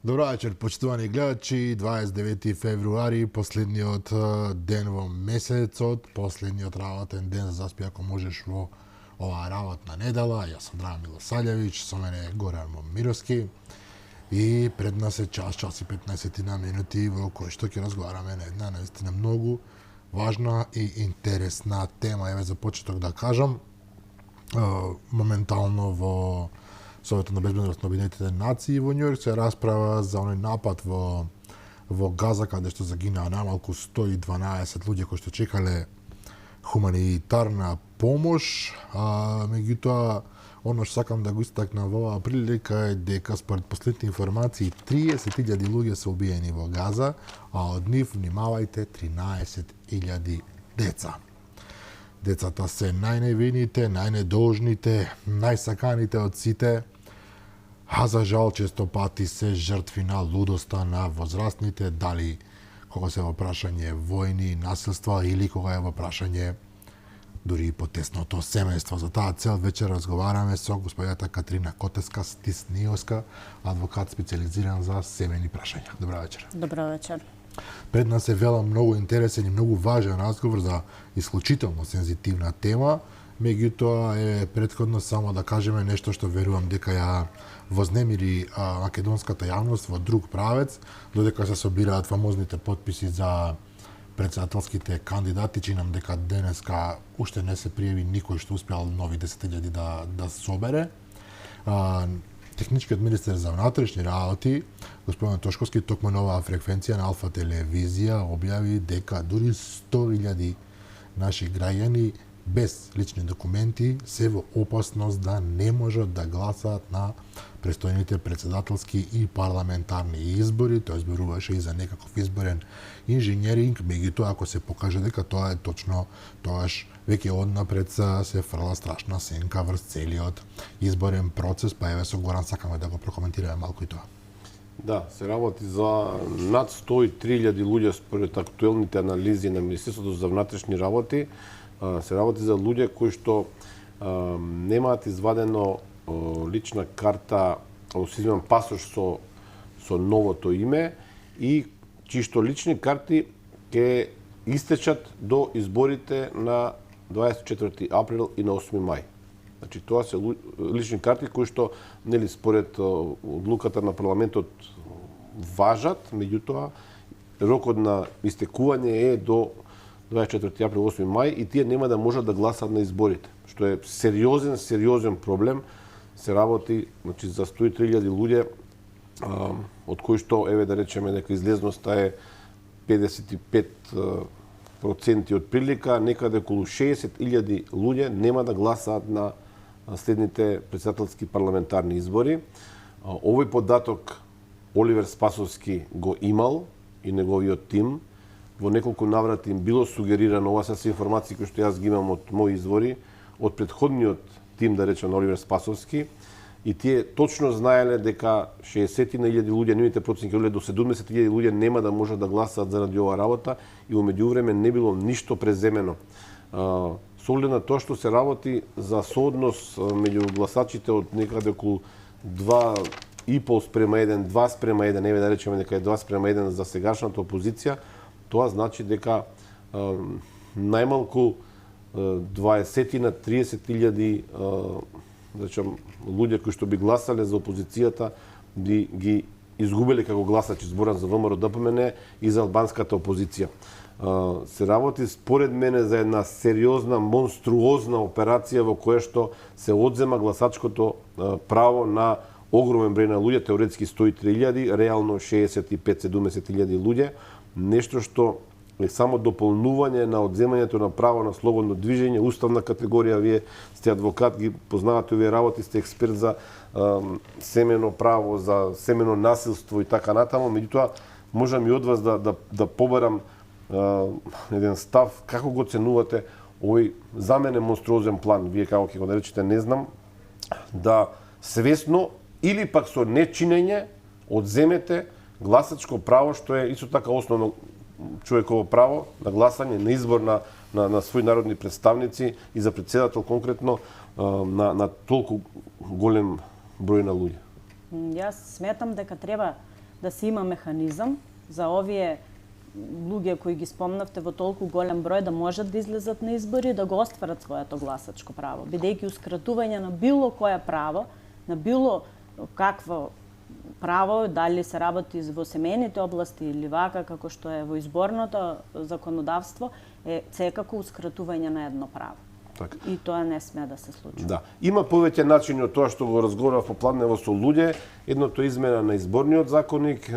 Добро вечер, почитувани гледачи. 29 февруари, последниот ден во месецот, последниот работен ден за заспи ако можеш во оваа работна недела. Јас сум Драго Милосављевиќ, со мене е Горан Момировски и пред нас е час и 15 на минути во кој што ќе разговараме на една наистина многу важна и интересна тема. Еве за почеток да кажам, моментално во Советот на безбедност на Обединетите нации во Њујорк се расправа за оној напад во Газа, каде што загинаа најмалку 112 луѓе кои што чекале хуманитарна помош. Меѓутоа, оно што сакам да го истакнам во оваа прилика е дека според последните информации 30.000 луѓе се убиени во Газа, а од нив, внимавајте, 13.000 деца. Децата се најневините, најнедолжните, најсаканите од сите, а за жал често пати се жртви на лудоста на возрастните, дали кога се во прашање војни, насилства или кога е во прашање дури и потесното семејство. За таа цел вечер разговараме со господјата Катрина Котеска-Стисниовска, адвокат специализиран за семејни прашања. Добра вечер. Добра вечер. Пред нас е вела многу интересен и многу важен разговор за исклучително сензитивна тема, меѓутоа е претходно само да кажеме нешто што верувам дека ја вознемири македонската јавност во друг правец, додека се собираат фамозните потписи за председателските кандидати. Чинам дека денеска уште не се пријави никој што успеал нови 10.000 да собере. Техничкиот министер за внатрешни работи, господин Тошковски, токму на оваа фреквенција на Алфа телевизија објави дека дури 100.000 наши граѓани без лични документи се во опасност да не можат да гласаат на престојните председателски и парламентарни избори. Тој зборуваше и за некаков изборен инженеринг, меѓутоа ако се покаже дека тоа е точно, тоаш веќе однапред се фрла страшна сенка врз целиот изборен процес, па еве со Горан сакаме да го прокоментираме малку и тоа. Да, се работи за над 103.000 луѓе според актуелните анализи на Министерството за внатрешни работи. Се работи за луѓе кои што немаат извадено лична карта, одnosno пасош со новото име и чии што лични карти ќе истечат до изборите на 24 април и на 8 мај. Значи тоа се лични карти кои што нели според одлуката на парламентот важат, меѓутоа рокот на истекување е до 24 април 8 мај и тие нема да можат да гласат на изборите, што е сериозен проблем. Се работи значи за 103.000 луѓе, од кои што еве да речеме дека излезноста е 55% од прилика, некаде околу 60.000 луѓе нема да гласаат на следните председателски парламентарни избори. Овој податок Оливер Спасовски го имал и неговиот тим. Во неколку наврати им било сугерирано, ова се информации кои што јас ги имам од мои извори, од претходниот тим, да речем, на Оливер Спасовски, и тие точно знаеле дека 60.000 луѓе, нивните проценти до 70.000 луѓе нема да можат да гласаат заради оваа работа и во меѓувреме не било ништо преземено. Со оглед на тоа што се работи за сооднос меѓу гласачите од некаде околу 2,5:1, 2:1, еве да речеме дека е 2:1 за сегашната опозиција, тоа значи дека најмалку 20 на 30.000 луѓе кои што би гласале за опозицијата би ги изгубиле како гласачи, зборам за ВМРО ДПМН и за албанската опозиција. Се работи според мене за една сериозна, монструозна операција во која што се одзема гласачкото право на огромен број на луѓе, теоретски 103.000, реално 65-70.000 луѓе, нешто што е само дополнување на одземањето на право на слободно движење, уставна категорија. Вие сте адвокат, ги познавате овие работи, сте експерт за семено право, за семено насилство и така натаму. Меѓутоа, можам и од вас да побарам еден став, како го ценувате овој за мене монструозен план, вие како ќе го наречете, не знам, да свесно или пак со нечинење одземете гласачко право, што е исто така основно човеково право на гласање, на избор на своји народни представници и за председател конкретно на толку голем број на луѓе. Јас сметам дека треба да се има механизам за овие луѓе кои ги спомнавте во толку голем број да можат да излезат на избори и да го остварат своето гласачко право, бидејќи ускратување на било кое право, на било какво право, дали се работи во семејните области или вака како што е во изборното законодавство, е секако ускратување на едно право. Така. И тоа не сме да се случи. Да. Има повеќе начини од тоа што го разговарав попладнево со луѓе. Едното е измена на изборниот законник,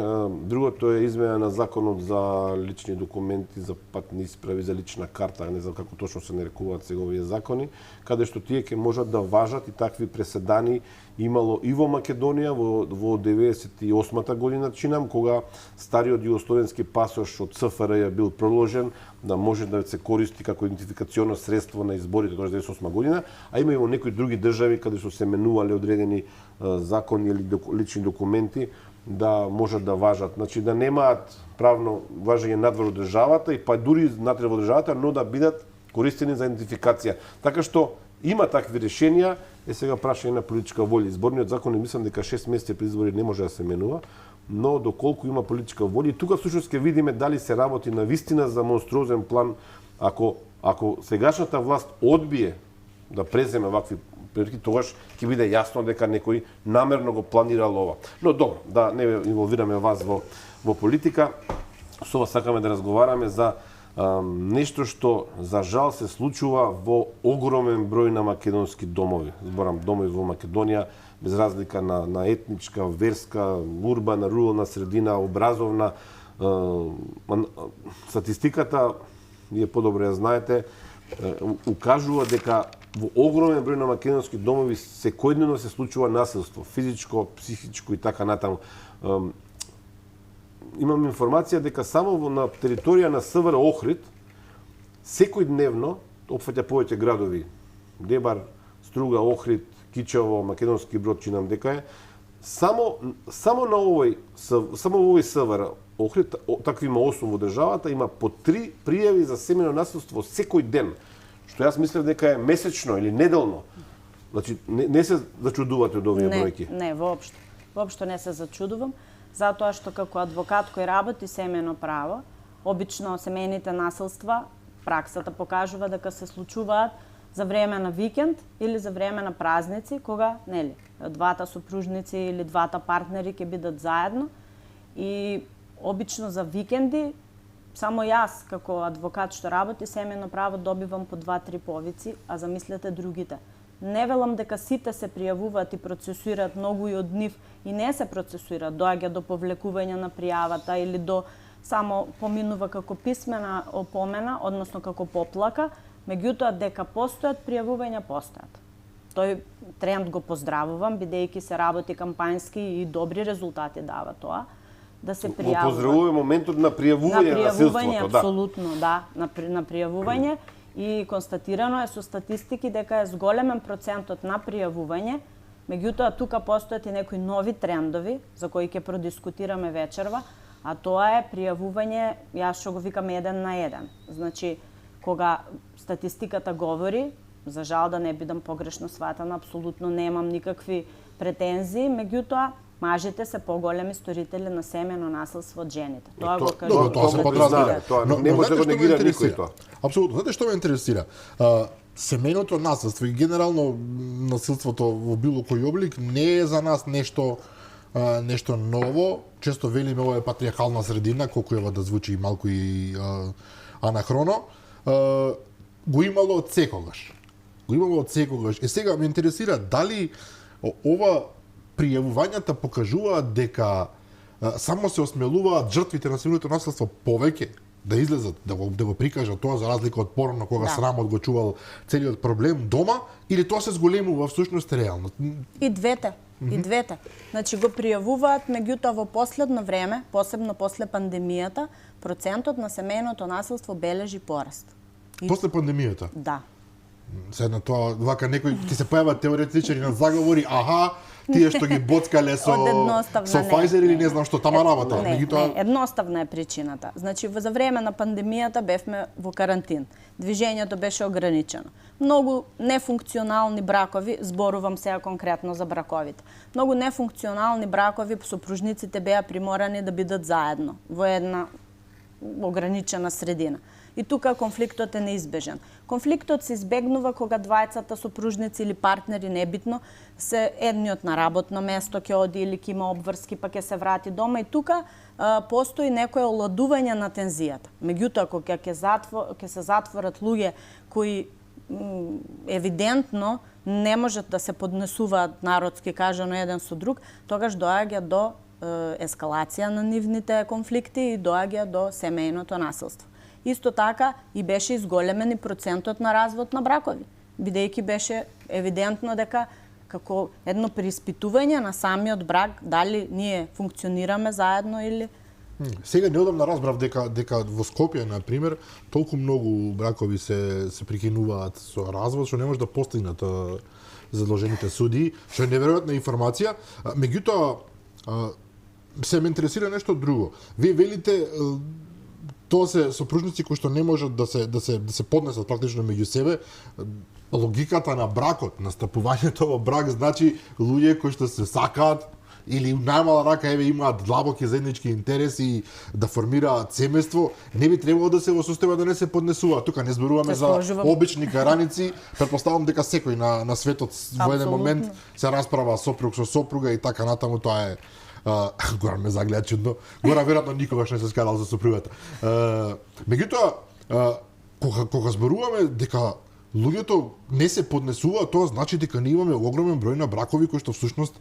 другото е измена на законот за лични документи, за патни исправи, за лична карта, не знам како точно се нарекуваат сега овие закони, каде што тие ќе можат да важат и такви преседани имало и во Македонија во 98-та година, чинам, кога стариот југословенски пасош од СФРЈ бил проложен да може да се користи како идентификационо средство на изборите тоа 98 година, а има и во некои други држави каде што се менувале одредени закони или лични документи да можат да важат. Значи да немаат правно важење надвор од државата и па дури натре во државата, но да бидат користени за идентификација. Така што има такви решенија, е сега прашање на политичка волја. Изборниот закон мислам дека 6 месеци пред избори не може да се менува, но доколку има политичка волја, и тука всушност ќе видиме дали се работи на вистина за монструозен план, ако сегашната власт одбие да преземе вакви прилики, тогаш ќе биде јасно дека некој намерно го планирал ова. Но добро, да не инволвираме вас во политика, со вас сакаме да разговараме за нешто што за жал се случува во огромен број на македонски домови. Зборам домови во Македонија, без разлика на етничка, верска, урбана, рурална средина, образовна. Статистиката, вие подобро ја знаете, укажува дека во огромен број на македонски домови секојдневно се случува насилство, физичко, психичко и така натаму. Имам информација дека само на територија на СВР Охрид секојдневно опфаќа повеќе градови. Дебар, Струга, Охрид, Кичево, Македонски Брод, чинам дека е. Само во овој СВР Охрид, такви има 8 во државата, има по 3 пријави за семејно насилство секој ден. Што јас мислев дека е месечно или неделно. Значи, не се зачудувате од овие бројки? Не, воопшто. Воопшто не се зачудувам, затоа што како адвокат кој работи семејно право, обично семејните насилства, праксата покажува дека се случуваат за време на викенд или за време на празници, кога, нели, двата сопружници или двата партнери ќе бидат заедно и обично за викенди само јас како адвокат што работи семејно право добивам по 2-3 повици, а замислете другите. Не велам дека сите се пријавуваат и процесуираат, многу и од нив и не се процесуираат, доаѓа до повлекување на пријавата или до само поминува како писмена опомена, односно како поплака, меѓутоа дека постојат пријавувања, постојат. Тој тренд го поздравувам, бидејќи се работи кампањски и добри резултати дава тоа. Да се пријавува. Го поздравуваме моментот на пријавување на насилството, апсолутно, да, на пријавување и констатирано е со статистики дека е зголемен процентот на пријавување, меѓутоа тука постојат и некои нови трендови за кои ќе продискутираме вечерва, а тоа е пријавување, јас што го викам 1 на 1. Значи, кога статистиката говори, за жал да не бидам погрешно сватана, апсолутно немам никакви претензии, меѓутоа мажите се поголеми сторители на семејно насилство од жените. Тоа го кажувам. Тоа се подразбира. Не може да го негира никој тоа. Апсолутно. Знаете што ме интересира? Семејното насилство и генерално насилството во било кој облик не е за нас нешто ново. Често велиме ова е патриархална средина, колку ева да звучи малку и анахроно. Го имало од секогаш. И сега ме интересира дали ова пријавувањата покажуваат дека само се осмелуваат жртвите на семејното насилство повеќе да излезат, да го прикажат тоа за разлика од порано кога срамот го чувал целиот проблем дома, или тоа се зголемува всушност реално? И двете. И двете. Значи го пријавуваат, меѓутоа во последно време, посебно после пандемијата, процентот на семејното насилство бележи пораст. После пандемијата? Да. Седна тоа, вака некој ќе се појават теоретичари на заговори, тие што ги боцкале со Pfizer или не знам што тама работа. Не, едноставна е причината. Значи за време на пандемијата бевме во карантин. Движењето беше ограничено. Многу нефункционални бракови, зборувам сега конкретно за браковите. Многу нефункционални бракови сопружниците беа приморани да бидат заедно во една ограничена средина. И тука конфликтот е неизбежен. Конфликтот се избегнува кога двајцата сопружници или партнери, небитно, се едниот на работно место ќе оди или ќе има обврски, па ќе се врати дома и тука постои некое оладување на тензијата. Меѓутоа, кога ќе се затворат луѓе кои евидентно не можат да се поднесуваат, народски кажано, еден со друг, тогаш доаѓа до ескалација на нивните конфликти и доаѓа до семејното насилство. Исто така и беше изголемен и процентот на развод на бракови, бидејќи беше евидентно дека како едно преиспитување на самиот брак, дали ние функционираме заедно или... Сега неодамна разбрав дека во Скопје, на пример, толку многу бракови се прекинуваат со развод, што не може да постигнат задолжените судии, што е неверојатна информација. Меѓутоа, се ме интересира нешто друго. Вие велите тоа се сопружници кои што не можат да се поднесат практично меѓу себе. Логиката на бракот, настапувањето во брак, значи луѓе кои што се сакаат или најмала рака имаат длабоки заеднички интереси да формираат семејство, не би требало да се во состојба да не се поднесуваат. Тука не зборуваме за обични караници, претпоставам дека секој на светот во еден момент се расправа сопруг со сопруга и така натаму, тоа е Гора ме загледа чудно. Гора веројатно никогаш не се скарал за сопругата. Меѓутоа, кога зборуваме дека луѓето не се поднесуваат, тоа значи дека ние имаме огромен број на бракови кои што всушност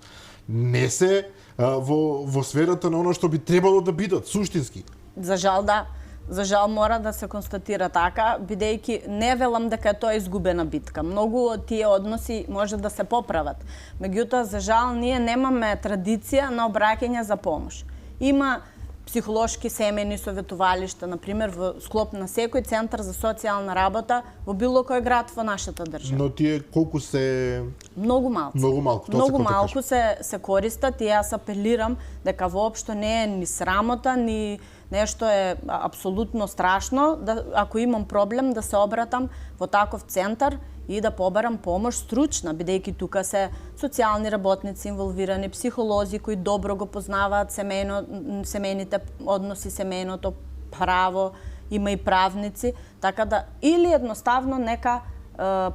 не се во сферата на оно што би требало да бидат суштински. За жал, да. За жал мора да се констатира така, бидејќи не велам дека тоа е изгубена битка. Многу од тие односи може да се поправат. Меѓутоа, за жал, ние немаме традиција на обраќање за помош. Има психолошки семејни советувалишта, например, во склоп на секој центар за социјална работа во било кој град во нашата држава. Но тие колку се... Многу малку. Многу малку се користат и јас апелирам дека воопшто не е ни срамота, ни нешто е апсолутно страшно, ако имам проблем да се обратам во таков центар и да побарам помош стручна, бидејќи тука се социјални работници инволвирани, психолози кои добро го познаваат семејните односи, семејното право, има и правници, така да или едноставно нека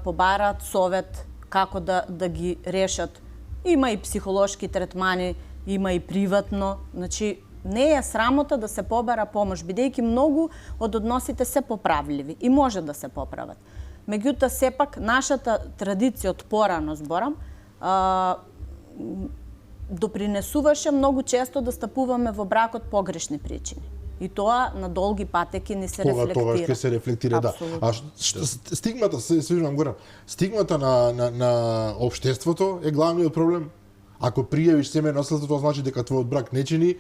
побараат совет како да ги решат. Има и психолошки третмани, има и приватно, значи не е срамота да се побара помош, бидејќи многу од односите се поправливи и може да се поправат. Меѓутоа, сепак, нашата традиција од порано, зборам, допринесуваше многу често да стапуваме во брак од погрешни причини. И тоа на долги патеки ни се рефлектира. Тоа ќе се рефлектира, да. А стигмата, се свижам горам, стигмата на општеството е главниот проблем. Ако пријавиш семејно насилство, тоа значи дека твојот брак не чини,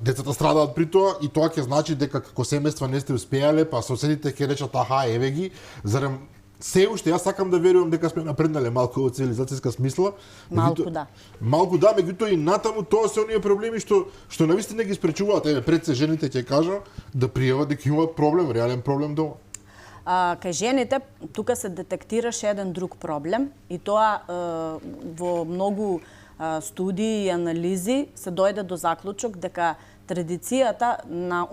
децата страдаат при тоа и тоа ќе значи дека како семејства не сте успеале, па соседите ќе речат аха, еве ги, зарем се уште јас сакам да верувам дека сме напреднале малку во цивилизацијска смисла. Малку да. Малку да, меѓутоа и натаму тоа се оние проблеми што навистина ги спречуваат, еве пред се жените ќе кажа да пријават дека имаат проблем, реален проблем дома. Кај жените тука се детектираше еден друг проблем и тоа во многу студии и анализи се дојде до заклучок дека традицијата на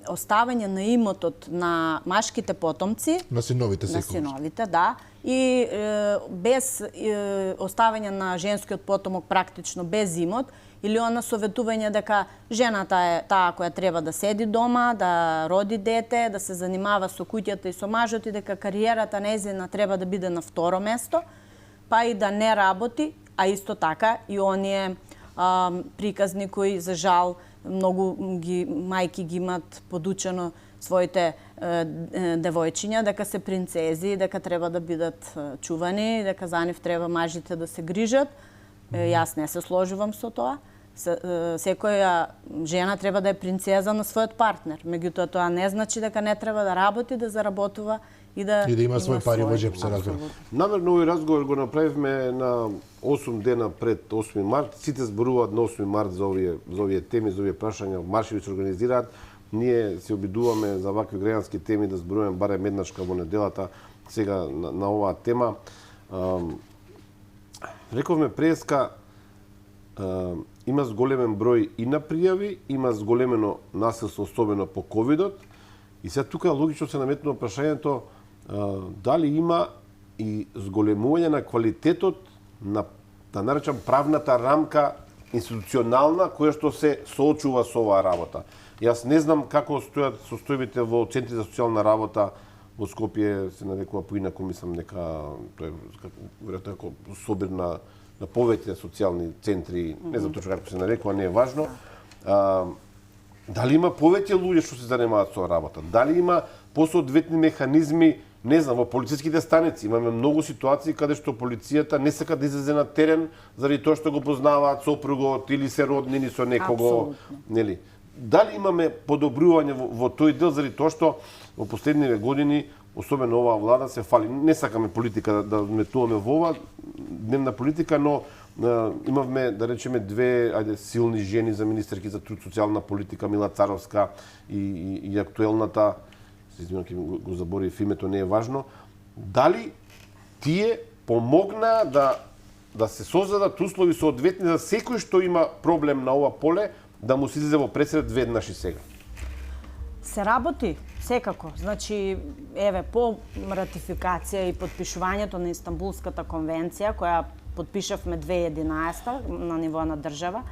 оставање на имотот на машките потомци, на синовите, да, и без оставање на женскиот потомок практично без имот, или она советување дека жената е таа која треба да седи дома, да роди дете, да се занимава со куќата и со мажот и дека кариерата нејзина треба да биде на второ место, па и да не работи, а исто така и оние приказни кои за жал многу мајки ги имат подучено своите девојчиња дека се принцези, дека треба да бидат чувани, дека за нив треба мажите да се грижат. Јас не се сложувам со тоа. Секоја жена треба да е принцеза на својот партнер. Меѓутоа тоа не значи дека не треба да работи, да заработува и да има свој пари во джеп, се разбира. Намерно овој разговор го направивме на 8 дена пред 8 март. Сите зборуваат на 8 март за овие теми, за овие прашања, маршеви се организираат. Ние се обидуваме за вакви граѓански теми да зборуваме барем еднаш во неделата сега на оваа тема. Рековме преска, има зголемен број и на пријави, има зголемено насилство, особено по ковидот. И сега тука логично се наметнува прашањето дали има и зголемување на квалитетот на, да наречам, правната рамка институционална која што се соочува со оваа работа. Јас не знам како стојат состојбите во Центри за социјална работа во Скопје, се нарекува поинаку, мислам нека тоа е веројатно како собир на повеќе социјални центри, не знам точно како се нарекува, не е важно. Дали има повеќе луѓе што се занимаваат со работа? Дали има посоодветни механизми, не знам, во полициските станици? Имаме многу ситуации каде што полицијата не сака да излезе на терен заради тоа што го познаваат сопругот или се роднини со некого, нели? Дали имаме подобрување во тој дел заради тоа што во последниве години, особено оваа влада, се фали. Не сакаме политика да вметуваме во ова дневна политика, но имавме, да речеме, две силни жени за министерки за труд, социјална политика, Мила Царовска и актуелната, се извинувам ќе го заборив името, не е важно. Дали тие помогнаа да се создадат услови соодветни за секој што има проблем на ова поле, да му се излезе во пресред веднаш и сега? Се работи, секако. Значи, еве, по ратификација и подпишувањето на Истанбулската конвенција, која подпишавме 2011 на ниво на држава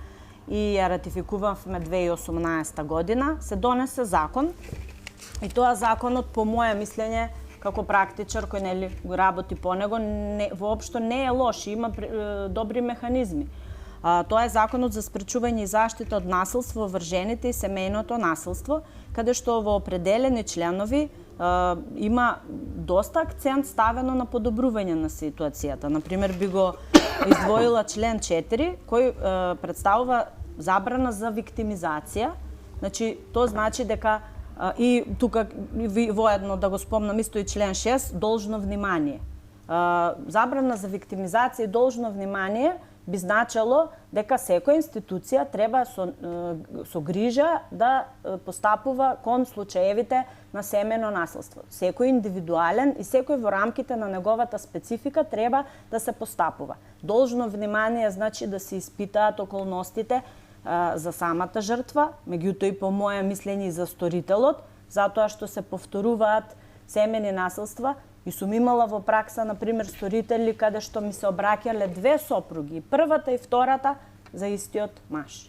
и ја ратификувавме 2018 година, се донесе закон. И тоа законот, по моје мислење, како практичар кој нели го работи по него, воопшто не е лош, има добри механизми. Тоа е законот за спречување и заштита од насилство врз жените и семејното насилство, каде што во определени членови има доста акцент ставено на подобрување на ситуацијата. Например, би го издвоила член 4, кој представува забрана за виктимизација. Значи, тоа значи дека и тука воедно да го спомнам исто и член 6, должно внимание. Забрана за виктимизација и должно внимание би значело дека секоја институција треба со грижа да постапува кон случаевите на семејно насилство. Секој индивидуален и секој во рамките на неговата специфика треба да се постапува. Должно внимание значи да се испитаат околностите за самата жртва, меѓутоа и по моје мислење и за сторителот, затоа што се повторуваат семејни насилства. И сум имала во пракса, например, сторители каде што ми се обраќале две сопруги, првата и втората за истиот маж.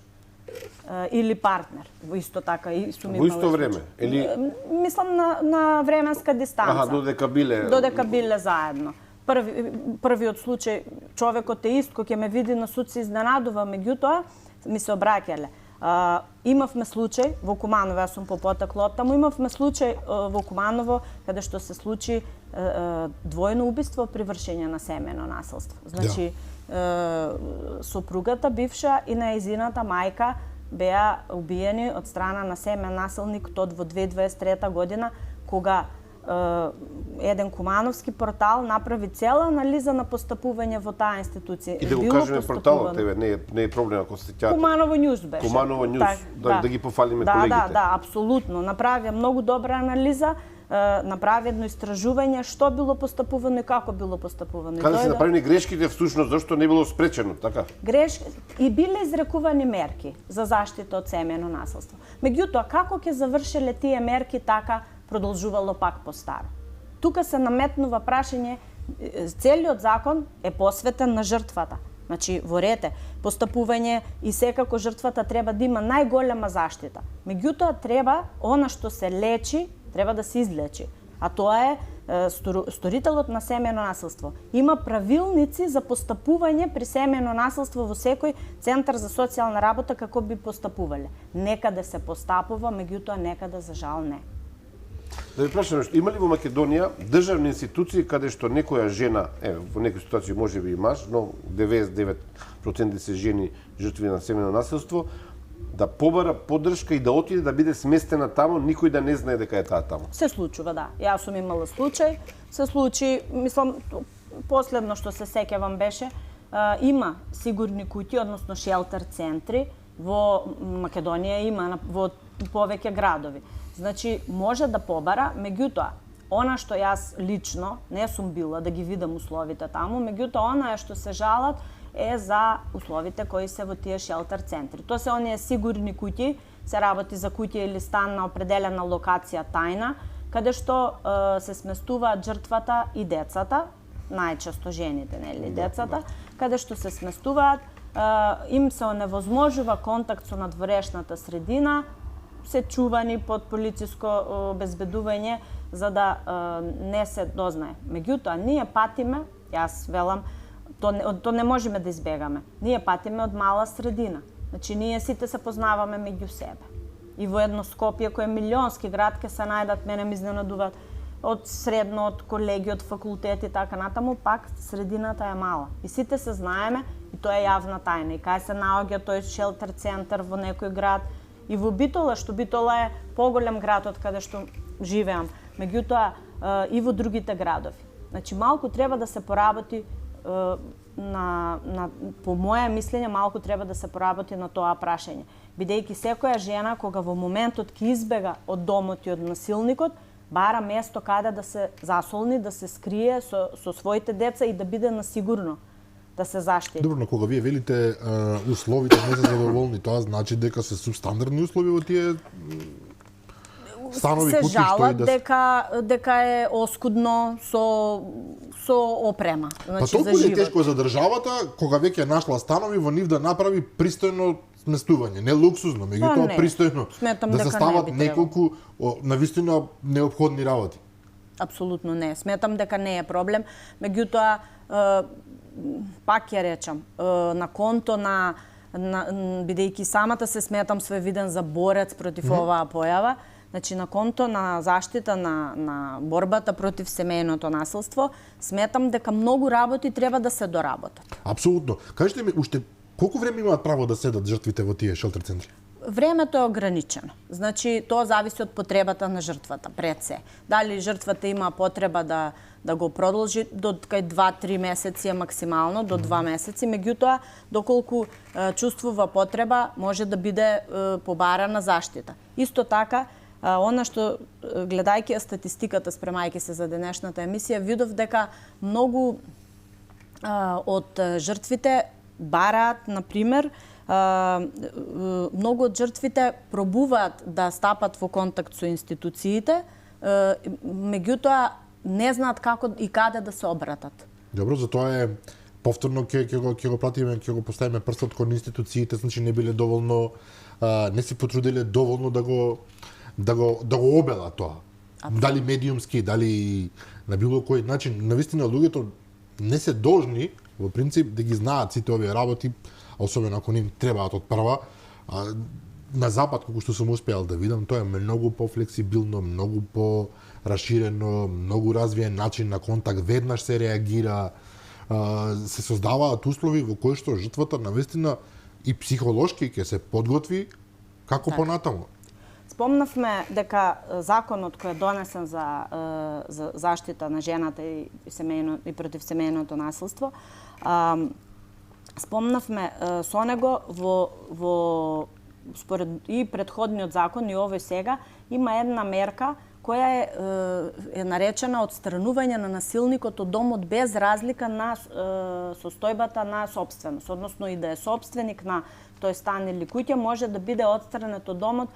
Или партнер, исто така. И сум имала во исто време? Или... Мислам на временска дистанца. Додека биле... Додека биле заедно. Првиот случај, човекот е ист, кој ќе ме види на суд се изненадува, меѓутоа ми се обраќале. Имавме случај во Куманово, јас сум попотекло од таму, имавме случај во Куманово каде што се случи двојно убиство при вршење на семејно насилство. Значи, сопругата бивша и нејзината мајка беа убиени од страна на семеен насилник тод во 2023 година, кога еден кумановски портал направи цела анализа на постапување во таа институција. И да го кажеме порталот, не е проблем ако се сеќавате. Куманово Њуз беше. Куманово Њуз, да ги пофалиме колегите. Да, апсолутно. Направи многу добра анализа, направи едно истражување што било постапувано и како било постапувано. Каде се направени грешките всушност, зашто не било спречено, така? Грешки и биле изрекувани мерки за заштита од семејно насилство. Меѓутоа, како ќе завршеле тие мерки, така продолжувало пак по старо. Тука се наметнува прашање, целиот закон е посветен на жртвата. Значи, во рете, постапување и секако жртвата треба да има најголема заштита. Меѓутоа, треба, она што се лечи, треба да се излечи. А тоа е сторителот на семејно насилство. Има правилници за постапување при семејно насилство во секој центар за социјална работа како би постапувале. Некаде се постапува, меѓутоа некаде за жал не. Да ви прашам нешто, има ли во Македонија државни институции каде што некоја жена, во некои ситуации може би и маж, но 99% се жени жртви на семејно насилство, да побара поддршка и да отиде да биде сместена таму, никој да не знае дека е таа таму. Се случува, да. Јас сум имала случај. Се случи, мислам, последно што се сеќавам беше, има сигурни куќи, односно шелтер центри, во Македонија има во повеќе градови. Значи, може да побара, меѓутоа, она што јас лично не сум била да ги видам условите таму, меѓутоа она што се жалат е за условите кои се во тие шелтер центри. Тоа се оние сигурни куќи, се работи за куќа или стан на определена локација тајна, каде што се сместуваат жртвата и децата, најчесто жените, нели, децата, каде што се сместуваат, им се оневозможува контакт со надворешната средина, се чувани под полициско обезбедување за да не се дознае. Меѓутоа, ние патиме, јас велам, то не можеме да избегаме. Ние патиме од мала средина. Значи, ние сите се познаваме меѓу себе. И во едно Скопје, кој е милионски град, ке се најдат, мене ми изненадуваат, од средно, од колеги, од факултети и така натаму, пак средината е мала. И сите се знаеме, и тоа е јавна тајна. И кај се наоѓа тој шелтер центар во некој град, и во Битола, што Битола е поголем град од каде што живеам, меѓутоа и во другите градови. Значи, малку треба да се поработи по моје мислење, малку треба да се поработи на тоа прашање. Бидејќи секоја жена, кога во моментот ќе избега од домот и од насилникот, бара место каде да се засолни, да се скрие со своите деца и да биде на сигурно, да се заштити. Добро, но кога вие велите условите не се задоволни, тоа значи дека се субстандардни услови во тие станови, се куќи, жалат што дека е оскудно со опрема. Па Значи, толку е тешко за државата кога веќе нашла станови во нив да направи пристојно сместување, не луксузно, меѓутоа пристојно, Сметам да се дека стават не би неколку навистина неопходни работи. Апсолутно не. Сметам дека не е проблем. Меѓутоа, пак ја речам, на конто бидејќи самата се сметам своевиден за борец против оваа појава, значи на конто на заштита на борбата против семејното насилство, сметам дека многу работи треба да се доработат. Апсолутно. Кажете ми, уште колку време имаат право да седат жртвите во тие шелтер центри? Времето е ограничено. Значи, тоа зависи од потребата на жртвата, пред се. Дали жртвата има потреба да го продолжи до кај 2-3 месеци максимално, до 2 месеци, меѓутоа, доколку чувствува потреба, може да биде побарана заштита. Исто така, она што, гледајќи ја статистиката, спремајќи се за денешната емисија, видов дека многу од жртвите бараат, например, многу од жртвите пробуваат да стапат во контакт со институциите, меѓутоа не знаат како и каде да се обратат. Добро, затоа е повторно ќе го пратиме, ќе го поставиме прстот кон институциите, значи не биле доволно, не се потрудиле доволно да го обела тоа. Абсолютно. Дали медиумски, дали на било кој начин, навистина луѓето не се должни во принцип да ги знаат сите овие работи, особено ако ним требаат од прва. На запад, колку што сум успеал да видам, тоа е многу пофлексибилно, многу пораширено, многу развиен начин на контакт, веднаш се реагира, се создаваат услови во кои што жртвата навистина и психолошки ќе се подготви како понатаму. Спомнавме дека законот кој е донесен за заштита на жената и против семејното насилство, спомнавме со него во според и претходниот закон и овој сега има една мерка која е наречена отстранување на насилникот од домот без разлика на состојбата на сопственост, односно и да е сопственик на тој стан или куќа, може да биде отстранет од домот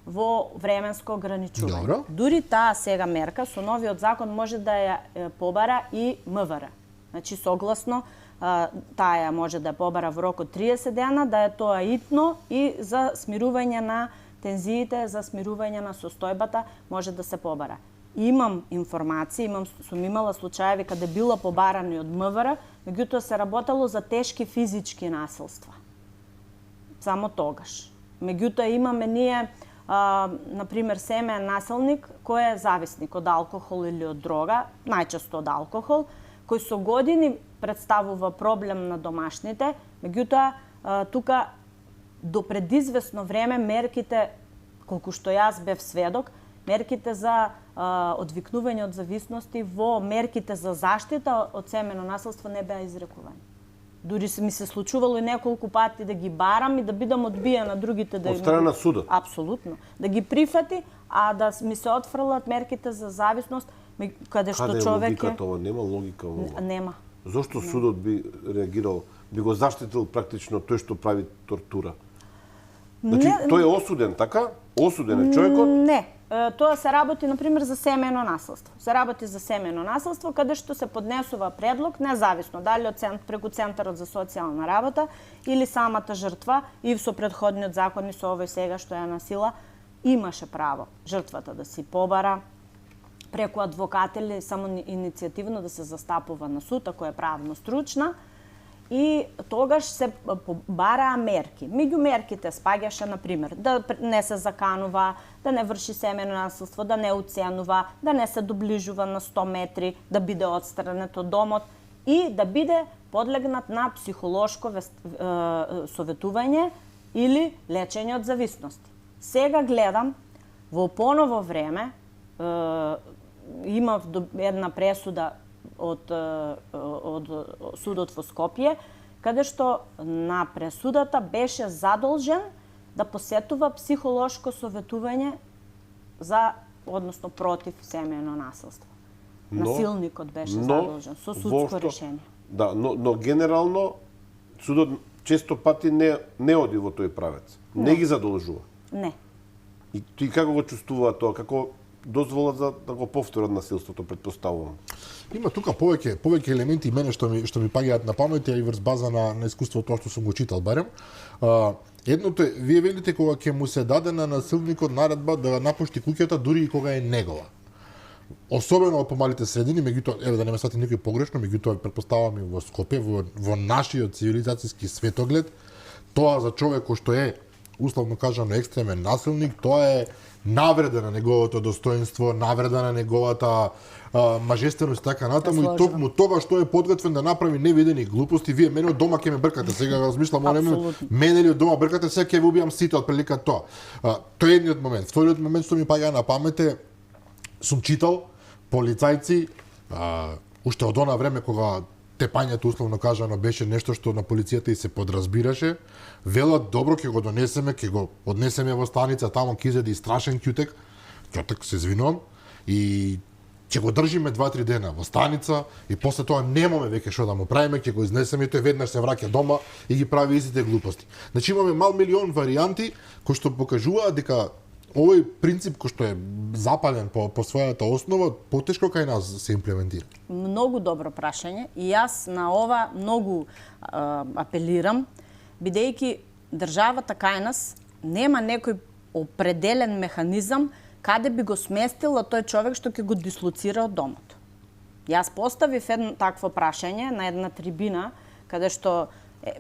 во временско ограничување. Добро. Дури таа сега мерка со новиот закон може да ја побара и МВР. Значи согласно таа може да ја побара во рок од 30 дена, да е тоа итно и за смирување на тензиите, за смирување на состојбата може да се побара. Имам информации, сум имала случаеви каде било побарани од МВР, меѓутоа се работело за тешки физички насилства. Само тогаш. Меѓутоа имаме ние например, семеен насилник кој е зависник од алкохол или од дрога, најчесто од алкохол, кој со години представува проблем на домашните, меѓутоа тука до предизвестно време мерките, колку што јас бев сведок, мерките за одвикнување од зависности во мерките за заштита од семено насилство не беа изрекувани. Дури ми се случувало и неколку пати да ги барам и да бидам одбиена другите да од страна на судот. Апсолутно. Да ги прифати, а да ми се отфрлат мерките за зависност, каде што Каде е човек логиката ова? Нема логика во ова. Нема. Зошто судот би реагирал, би го заштитил практично тој што прави тортура? Значи, тој е осуден, така? Осуден е човекот? Не. Тоа се работи, например, за семено насилство. Се работи за семено насилство, каде што се поднесува предлог, независно дали од преку Центарот за социјална работа или самата жртва, и со претходниот закон и со овој сега што ја насила, имаше право жртвата да си побара преку адвокат или само иницијативно да се застапува на суд, ако е правно стручна, и тогаш се бараа мерки. Меѓу мерките спаѓаше, например, да не се заканува, да не врши семено насилство, да не уценува, да не се доближува на 100 метри, да биде отстранет од домот и да биде подлегнат на психолошко советување или лечење од зависности. Сега гледам, во поново време, имав една пресуда од судот во Скопје, каде што на пресудата беше задолжен да посетува психолошко советување за, односно против семено насилство. Насилникот беше задолжен со судско решение. Да, но генерално судот често пати не оди во тој правец. Не ги задолжува. Не. И како го чувствува тоа? Како дозвола за да го повторат насилството, предпоставувам? Има тука повеќе елементи мене што ми паѓаат на памет и врз база на искуството тоа што сум го читал барем. Едното е, вие велите кога ќе му се даде на насилникот наредба да напушти куќата дури и кога е негова. Особено во помалите средини, меѓутоа, еве да не ме свати никој погрешно, меѓутоа претпоставувам и во Скопје, во нашиот цивилизацијски светоглед, тоа за човек кој што е условно кажано екстремен насилник, тоа е навреда на неговото достоинство, навреда на неговата мажественост и така натаму, и токму тоа што е подготвен да направи невидени глупости. Вие мене од дома ќе ме бркате, сега размислам, мене ли од дома бркате, сега ќе ви убијам сите од прилика тоа. Тоа е едниот момент. Вториот момент што ми паѓа на памет е, сум читал полицајци, уште од она време кога тепањето условно кажано беше нешто што на полицијата и се подразбираше, велат добро ќе го донесеме, ќе го однесеме во станица, таму ќе изеде и страшен ќутек се извинувам, и ќе го држиме 2-3 дена во станица и после тоа немаме веќе што да му правиме, ќе го изнесеме и тој веднаш се враќа дома и ги прави истите глупости. Значи имаме мал милион варијанти кои што покажуваат дека овој принцип кој што е запален по својата основа, потешко кај нас се имплементира. Многу добро прашање и јас на ова многу апелирам, бидејќи државата кај нас нема некој определен механизам каде би го сместила тој човек што ќе го дислоцира од домот. Јас поставив едно такво прашање на една трибина, каде што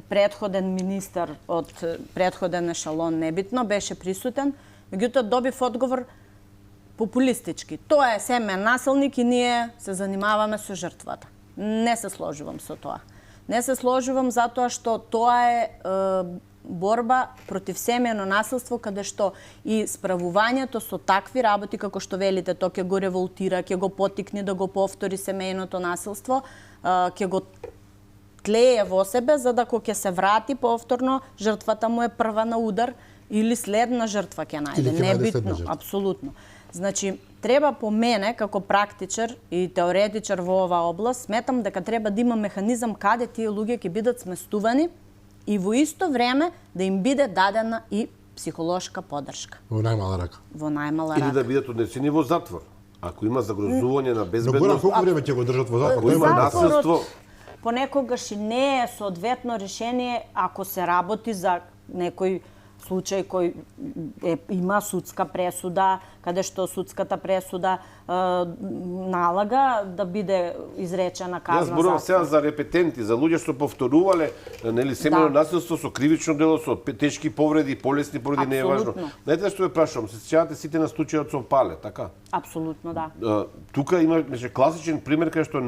претходен министар од претходен ешалон, небитно, беше присутен, меѓутоа добив одговор популистички. Тоа е семен насилник и ние се занимаваме со жртвата. Не се сложувам со тоа. Не се сложувам затоа што тоа е борба против семено насилство, каде што и справувањето со такви работи, како што велите, тоа ќе го револтира, ќе го поттикне да го повтори семејното насилство, ќе го тлее во себе, за да кога ќе се врати повторно, жртвата му е прва на удар или следна жртва ќе најде. Небитно, апсолутно. Значи, треба по мене, како практичар и теоретичар во оваа област, сметам дека треба да има механизам каде тие луѓе ќе бидат сместувани и во исто време да им биде дадена и психолошка поддршка. Во најмала рака. Во најмала рака. Или да бидат однесени во затвор. Ако има загрозување на безбедност... Но колку време ќе го држат во затвор? Има насилство... Понекогаш и не е соодветно решение ако се работи за некој случај кој има судска пресуда, каде што судската пресуда налага да биде изречена казна затвор. Јас зборувам сега за репетенти, за луѓе што повторувале нели семено насилство со кривично дело, со тешки повреди, полесни повреди, не е важно. Знаете што ве прашувам, се сеќавате сите на случајот со Пале, така? Апсолутно, да. Тука имаше класичен пример кај што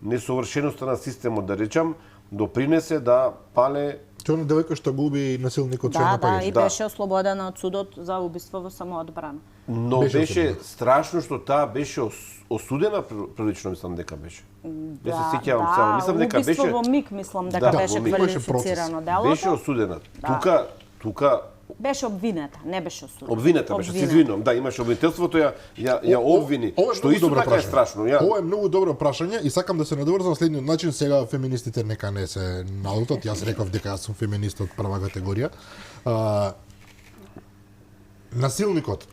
несовршеноста на системот, да речам, допринесе да Пале Тоа на девојка што губи насилникот што ја Да, напаѓаше. и беше ослободена од судот за убиство во самоодбрана. Но беше страшно што таа беше осудена прилично, мислам дека беше. Не се сеќавам само, мислам дека беше убиство во миг, мислам дека беше во миг. квалифицирано делото. Беше осудена. Тука беше обвинета, не беше осудена. Обвинета беше, се извинувам. Да, имаше обвинителството, ја обвини, што исто така е страшно. Ова е многу добро прашање и сакам да се надоврзам на следниот начин. Сега феминистите нека не се налутат. Јас реков дека јас сум феминист од прва категорија. Насилникот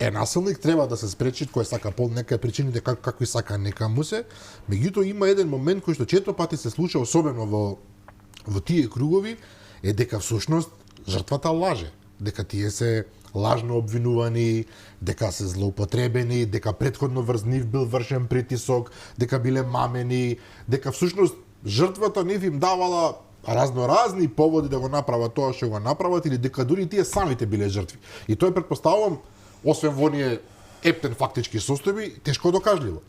е насилник, треба да се спречи, кој сака пол, нека причините какви сака, нека му се. Меѓутоа има еден момент кој што често пати се случува, особено во тие кругови, е дека всушност жртвата лаже, дека тие се лажно обвинувани, дека се злоупотребени, дека претходно врз нив бил вршен притисок, дека биле мамени, дека всушност жртвата нив им давала разноразни поводи да го направат тоа што го направат или дека дури тие самите биле жртви. И тоа претпоставувам, освен во оние ептен фактички состојби, тешко докажливо.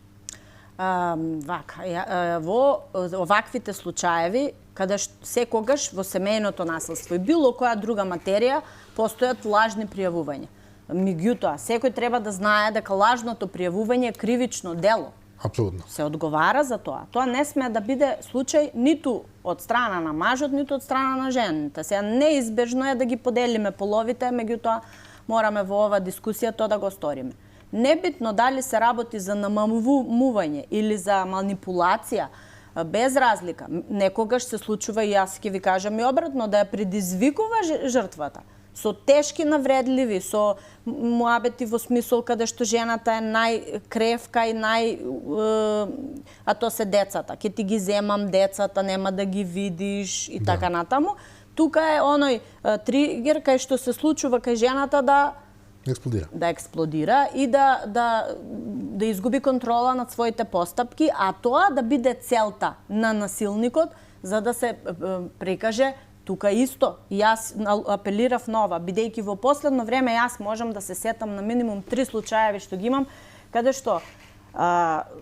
Во оваквите случаеви, каде секогаш во семејното насилство и било која друга материја постојат лажни пријавувања. Меѓутоа, секој треба да знае дека лажното пријавување е кривично дело. Апсолутно. Се одговара за тоа. Тоа не смее да биде случај ниту од страна на мажот, ниту од страна на жените. Сега неизбежно е да ги поделиме половите, меѓутоа мораме во ова дискусија тоа да го сториме. Небитно дали се работи за намамување или за манипулација, без разлика. Некогаш се случува, и јас ќе ви кажам и обратно, да ја предизвикува жртвата со тешки навредливи, со муабети во смисол каде што жената е најкревка и а то се децата. Ке ти ги земам децата, нема да ги видиш и така натаму. Тука е оној тригер кај што се случува кај жената да експлодира и да изгуби контрола над своите постапки, а тоа да биде целта на насилникот за да се прикаже тука исто. И јас апелирав на ова, бидејќи во последно време јас можам да се сетам на минимум 3 случаеви што ги имам, каде што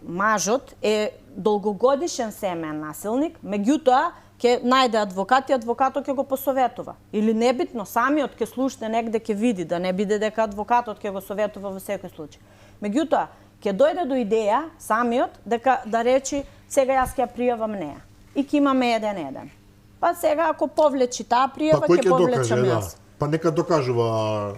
мажот е долгогодишен семеен насилник, меѓутоа ќе најде адвокат и адвокатот ќе го посоветува. Или небитно, самиот ќе слушне негде ќе види, да не биде дека адвокатот ќе го советува во секој случај. Меѓутоа, ќе дојде до идеја самиот дека да речи сега јас ќе ја пријавам неа. И ќе имаме еден. Па сега ако повлечи таа пријава, ќе повлечам јас. Па нека докажува.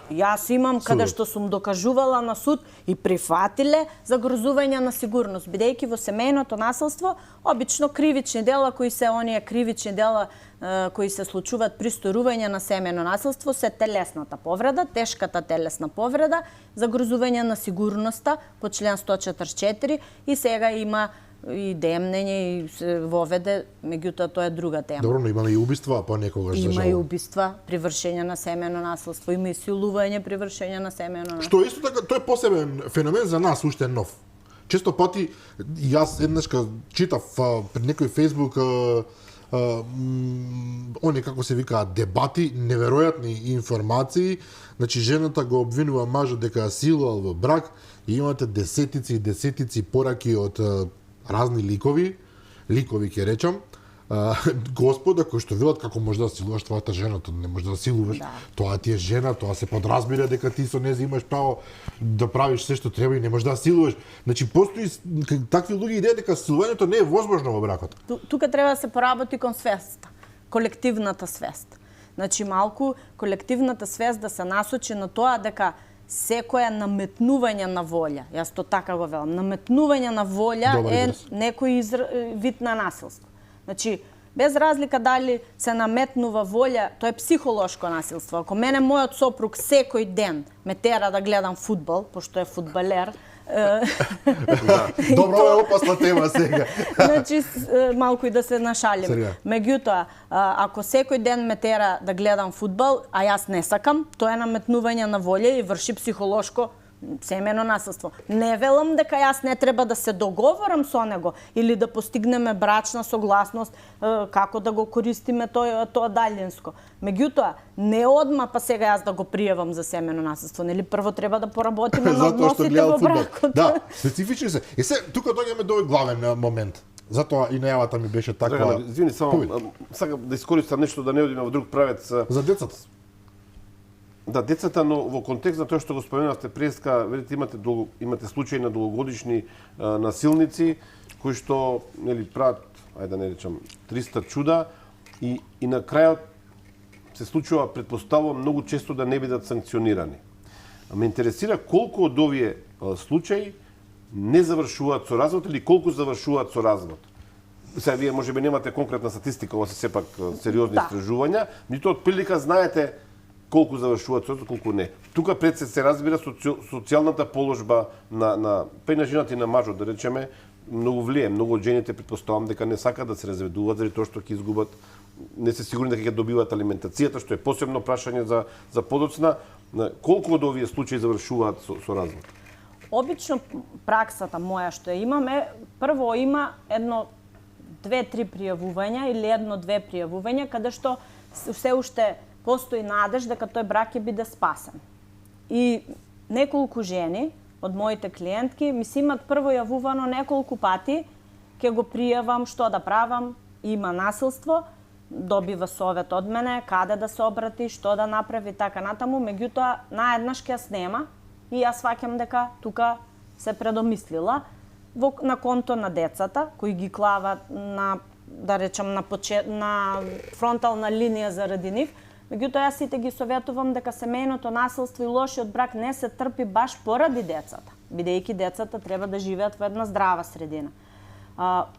Јас имам каде што сум докажувала на суд и прифатиле загрозување на сигурност, бидејќи во семејното насилство обично кривични дела кои се оние кривични дела кои се случуваат при сторување на семејно насилство се телесната повреда, тешката телесна повреда, загрозување на сигурноста по член 144 и сега има и демнење и се воведе, меѓутоа тоа е друга тема. Добро, но имаме и убиства понекогаш за жал. Има и убиства при вршење на семејно насилство, има и силување при вршење на семејно насилство. Што исто така, тој е посебен феномен за нас, уште нов. Често пати, јас еднашка читав пред некој Фейсбук они како се викаат дебати, неверојатни информации, значи жената го обвинува мажот дека ја силувал во брак и имате десетици и десетици пораки од разни ликови ќе речам, господа кои што велат како може да силуваш твојата жена, тоа не може да силуваш, тоа ти е жена, тоа се подразбира дека ти со неја имаш право да правиш се што треба и не може да силуваш. Значи постои такви луѓе идеја дека силувањето не е возможно во бракот. Тука треба да се поработи кон свеста, колективната свест. Значи малку колективната свест да се насочи на тоа дека секоја наметнување на волја, јас то така го велам, наметнување на волја е некој вид на насилство. Значи, без разлика дали се наметнува волја, тоа е психолошко насилство. Ако мене мојот сопруг секој ден ме тера да гледам фудбал, пошто е фудбалер, Добро е опасна тема сега. Значи, малку и да се нашалим. Меѓутоа, ако секој ден ме тера да гледам фудбал, а јас не сакам, тоа е наметнување на волја и врши психолошко семејно насилство. Не велам дека јас не треба да се договорам со него или да постигнеме брачна согласност како да го користиме тоа далјинско. Меѓутоа, не одма па сега јас да го пријавам за семејно насилство, нели прво треба да поработиме на односите во бракот. Да, специфични се. И се тука доаѓаме до овој главен момент. Затоа и најавата ми беше таква. Извини, само сакам да искористам нешто да не одиме во друг правец. За децата. Да, децата, но во контекст на тоа што го споменавте преска, видите имате случаи на долгогодишни насилници кои што прават, ајде да не речам, 300 чуда и на крајот се случува, предпоставувам, многу често да не бидат санкционирани. Ме интересира колку од овие случаи не завршуваат со развод или колку завршуваат со развод. Сега вие можеби немате конкретна статистика, ова се сепак сериозни истражувања, ниту од прилика знаете колку завршуваат со развод, колку не. Тука пред се разбира социјалната положба на жената и на мажот, да речеме, многу влие. Многу од жените претпоставам дека не сакаат да се разведуваат заради тоа што ќе изгубат, не се сигурни дека ќе добиваат алиментацијата, што е посебно прашање за подоцна. Колку од овие случаи завршуваат со развод? Обично праксата моја што ја имаме, прво има едно 2-3 пријавувања или 1-2 пријавувања каде што се уште постои надеж дека тој брак ќе биде спасен. И неколку жени од моите клиентки ми се имат прво јавувано неколку пати, ќе го пријавам, што да правам, има насилство, добива совет од мене, каде да се обрати, што да направи, така натаму, меѓутоа наеднаш ќе ја снема и јас сваќам дека тука се предомислила на конто на децата кои ги клава на, да речам, на фронтална линија заради нив. Меѓутоа јас сите ги советувам дека семејното насилство и лошиот брак не се трпи баш поради децата, бидејќи децата треба да живеат во една здрава средина.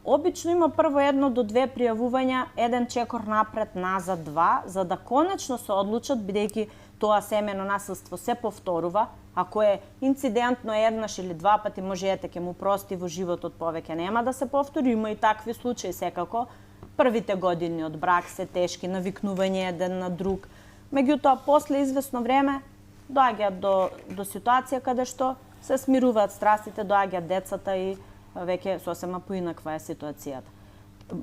Обично има прво 1 до 2 пријавувања, еден чекор напред, назад 2, за да конечно се одлучат, бидејќи тоа семено насилство се повторува. Ако е инцидентно еднаш или 2 пати, можете ќе му прости во животот, повеќе нема да се повтори. Има и такви случаи секако. Првите години од брак се тешки, навикнување еден на друг. Меѓутоа, после извесно време доаѓаат до ситуација каде што се смируваат страстите, доаѓаат децата и веќе сосема поинаква е ситуацијата.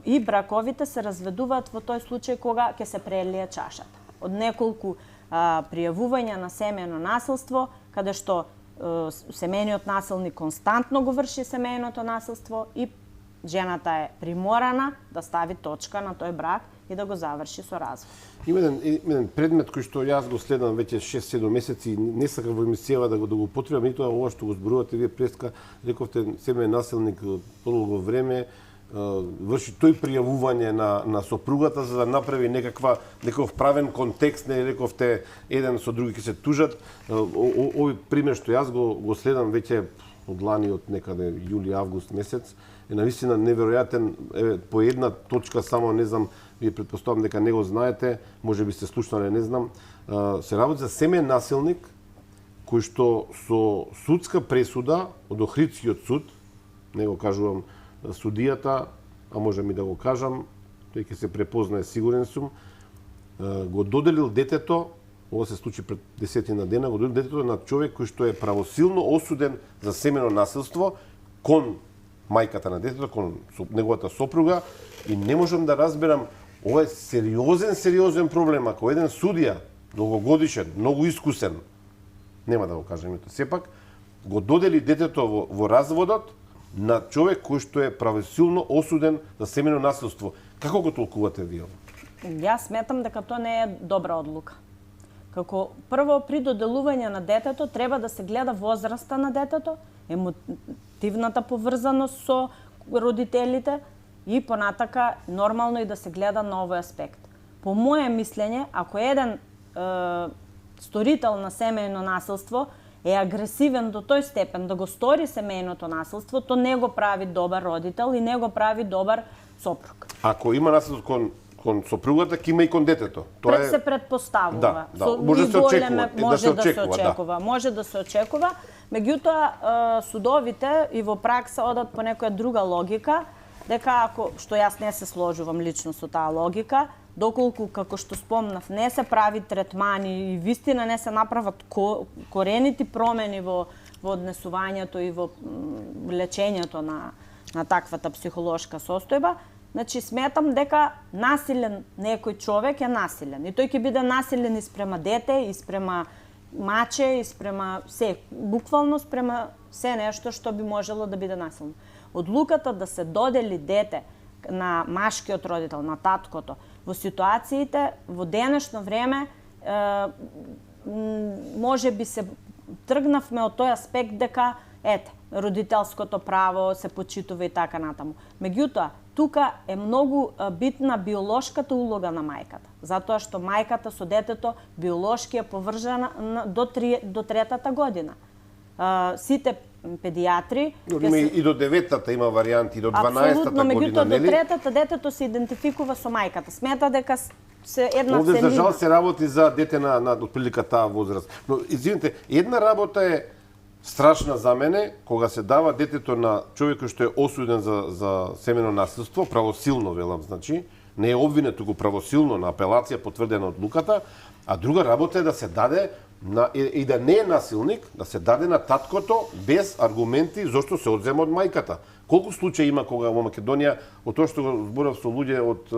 И браковите се разведуваат во тој случај кога ќе се прелие чашата. Од неколку пријавувања на семејно насилство, каде што семејниот насилник константно го врши семејното насилство и жената е приморана да стави точка на тој брак и да го заврши со развод. Има еден предмет кој што јас го следам веќе 6-7 месеци, не сакам во емисијава да го употребам, ниту ова што го зборувате вие преска, рековте семејен насилник долго време врши тој пријавување на сопругата за да направи некаков правен контекст, не рековте еден со други ќе се тужат. Овој пример што јас го следам веќе од лани, од некаде јули-август месец, е навистина неверојатен. По една точка само, не знам, вие претпоставам дека не го знаете, може би сте слушнали, не знам, се работи за семеен насилник кој што со судска пресуда од Охридскиот суд, не го кажувам судијата, а можем и да го кажам, тој ќе се препознае, сигурен сум, го доделил детето, ова се случи пред 10 дена, го доделил детето на човек кој што е правосилно осуден за семено насилство кон мајката на детето, кон неговата сопруга, и не можам да разберам, ова е сериозен проблем. Ако еден судија, долгогодишен, многу искусен, нема да го кажам името, сепак, го додели детето во разводот на човек кој што е правосилно осуден за семено насилство. Како го толкувате вие? Јас сметам дека тоа не е добра одлука. Како прво при доделување на детето треба да се гледа возраста на детето, емотивната поврзаност со родителите и понатака нормално и да се гледа на овој аспект. По моје мислење, ако еден сторител на семејно насилство е агресивен до тој степен да го стори семејното насилство, то не го прави добар родител и не го прави добар сопруг. Ако има насилство кон сопругата, ќе има и кон детето. Тоа се предпоставува. Да. Може да се очекува. Може да се очекува. Меѓутоа, судовите и во пракса одат по некоја друга логика, дека ако, што јас не се сложувам лично со таа логика, доколку, како што спомнав, не се прави третмани и вистина не се направат коренити промени во однесувањето и во лечењето на таквата психолошка состојба, значи сметам дека насилен некој човек е насилен. И тој ќе биде насилен и спрема дете, и спрема маче, и спрема се, буквално спрема се нешто што би можело да биде насилно. Одлуката да се додели дете на машкиот родител, на таткото, во ситуациите, во денешно време, може би се тргнавме од тој аспект дека, родителското право се почитува и така натаму. Меѓутоа, тука е многу битна биолошката улога на мајката, затоа што мајката со детето биолошки е поврзана до третата година. Сите педиатри... И до 9-та има варијанти, и до 12-та година, нели? Меѓутоа, до третата детето се идентификува со мајката. Смета дека се една Овде, целина. за жал, се работи за дете на отприлика таа возраст. Но, извините, една работа е страшна за мене, кога се дава детето на човек што е осуден за семено насилство, правосилно велам, значи, не е обвинет, туку правосилно на апелација потврдена од луката, а друга работа е да се даде и да не е насилник, да се даде на таткото без аргументи зошто се одзема од мајката. Колку случаи има кога во Македонија, од тоа што го зборав со луѓе од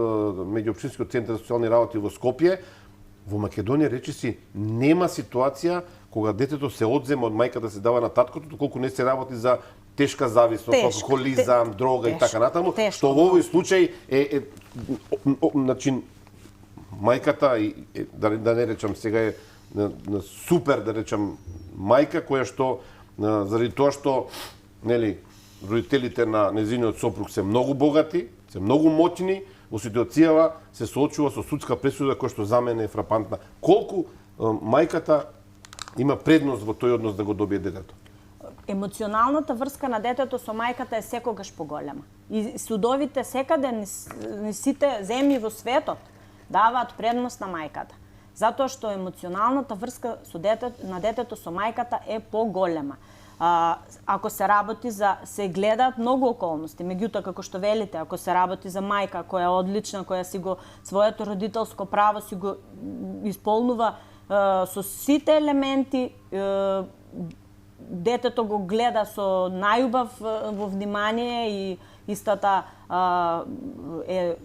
меѓуопштинскиот центар за социјални работи во Скопје, во Македонија речиси нема ситуација кога детето се одзема од мајката, се дава на таткото, доколку не се работи за тешка зависност, алкохолизам, дрога и така натаму, што во овој случај значи мајката да не речам сега е на супер, да речам, мајка која што заради тоа што нели родителите на незиниот сопруг се многу богати, се многу моќни, во ситуацијава се соочува со судска пресуда која што за мене е фрапантна. Колку мајката има предност во тој однос да го добие детето? Емоционалната врска на детето со мајката е секогаш поголема. И судовите секаде низ сите земји во светот даваат предност на мајката. Затоа што емоционалната врска на детето со мајката е поголема. Ако се работи се гледаат многу околности, меѓутоа како што велите, ако се работи за мајка која е одлична, која си го своето родителско право си го исполнува со сите елементи, детето го гледа со најубав во внимание и истата е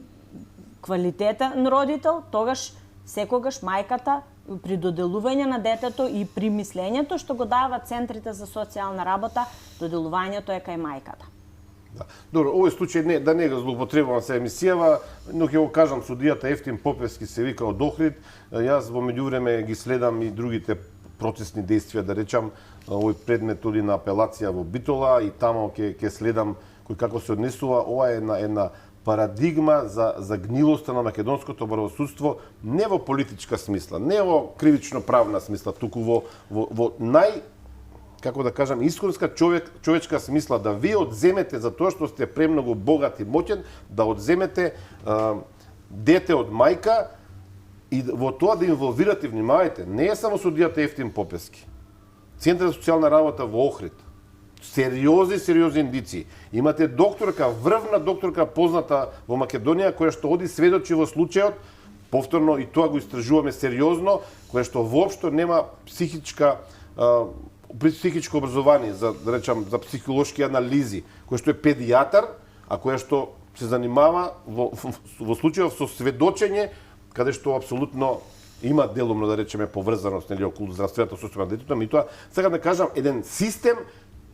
квалитетен родител, тогаш секогаш мајката при доделување на детето и при мислењето што го даваат центрите за социјална работа, доделувањето е кај мајката. Да. Добро, овој случај да не го злоупотребувам се емисијава, но ќе го кажам, судијата Ефтим Попевски се вика од Охрид. Јас во меѓувреме ги следам и другите процесни действија, да речам, овој предмет оди на апелација во Битола и тамо ќе следам кој како се однесува. Ова е една парадигма за гнилоста на македонското правосудство, не во политичка смисла, не во кривично правна смисла, туку во нај, како да кажам, исконска човечка смисла, да вие одземете за тоа што сте премногу богат и моќен, да одземете дете од мајка и во тоа да инволвирате, внимавајте, не е само судијата Ефтим Попевски. Центар за социјална работа во Охрид, сериозни индици. Имате докторка, врвна докторка позната во Македонија, која што оди сведочи во случајот, повторно и тоа го истражуваме сериозно, која што воопшто нема психичко образование, да речам, за психолошки анализи, која што е педијатар, а која што се занимава во случајов со сведочење, каде што апсолутно има делумно, да речеме, поврзаност околу здравствената состојба на детето, меѓутоа сакам да кажам еден систем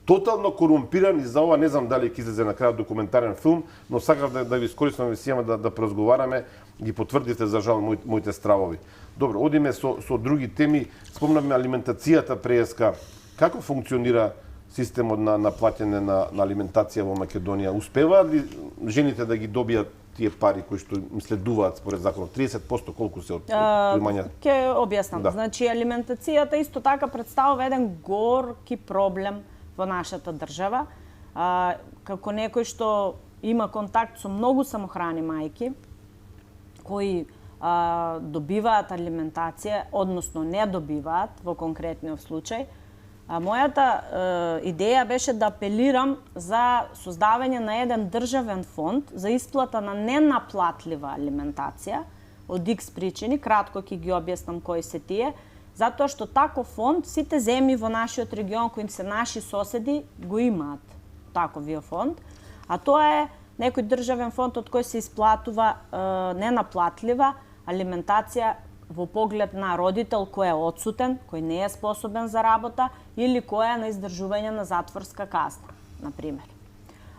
тотално корумпиран, и за ова не знам дали ќе излезе на крајот документарен филм, но сакав да ви искористам емисијама да поразговараме, ги потврдите за жал моите стравови. Добро, одиме со други теми. Спомнавме алиментацијата преска. Како функционира системот на плаќање на алиментација во Македонија? Успеваат ли жените да ги добијат тие пари кои што им следуваат според законот? 30% колку се од примања? Ќе објаснам. Да. Значи, алиментацијата исто така представува еден горки проблем во нашата држава. Како некој што има контакт со многу самохрани мајки, кои добиваат алиментација, односно не добиваат во конкретниот случај, мојата идеја беше да апелирам за создавање на еден државен фонд за исплата на ненаплатлива алиментација од X причини, кратко ќе ги објаснам кои се тие, затоа што таков фонд сите земји во нашиот регион кои се наши соседи го имаат таковиот фонд, а тоа е некој државен фонд од кој се исплатува ненаплатлива алиментација во поглед на родител кој е одсутен, кој не е способен за работа или кој е на издржување на затворска казна, на пример.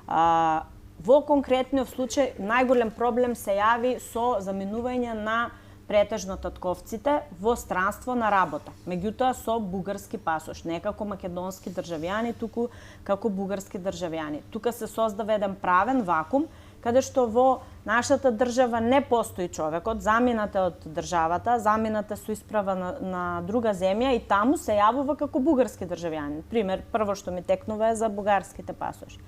Во конкретниот случај, најголем проблем се јави со заминување на претежно татковците во странство на работа. Меѓутоа со бугарски пасош, не како македонски државјани, туку како бугарски државјани. Тука се создава еден правен вакуум, каде што во нашата држава не постои човекот, заминате од државата, заминате со исправа на друга земја и таму се јавува како бугарски државјанин. Пример, прво што ми текнува е за бугарските пасоши.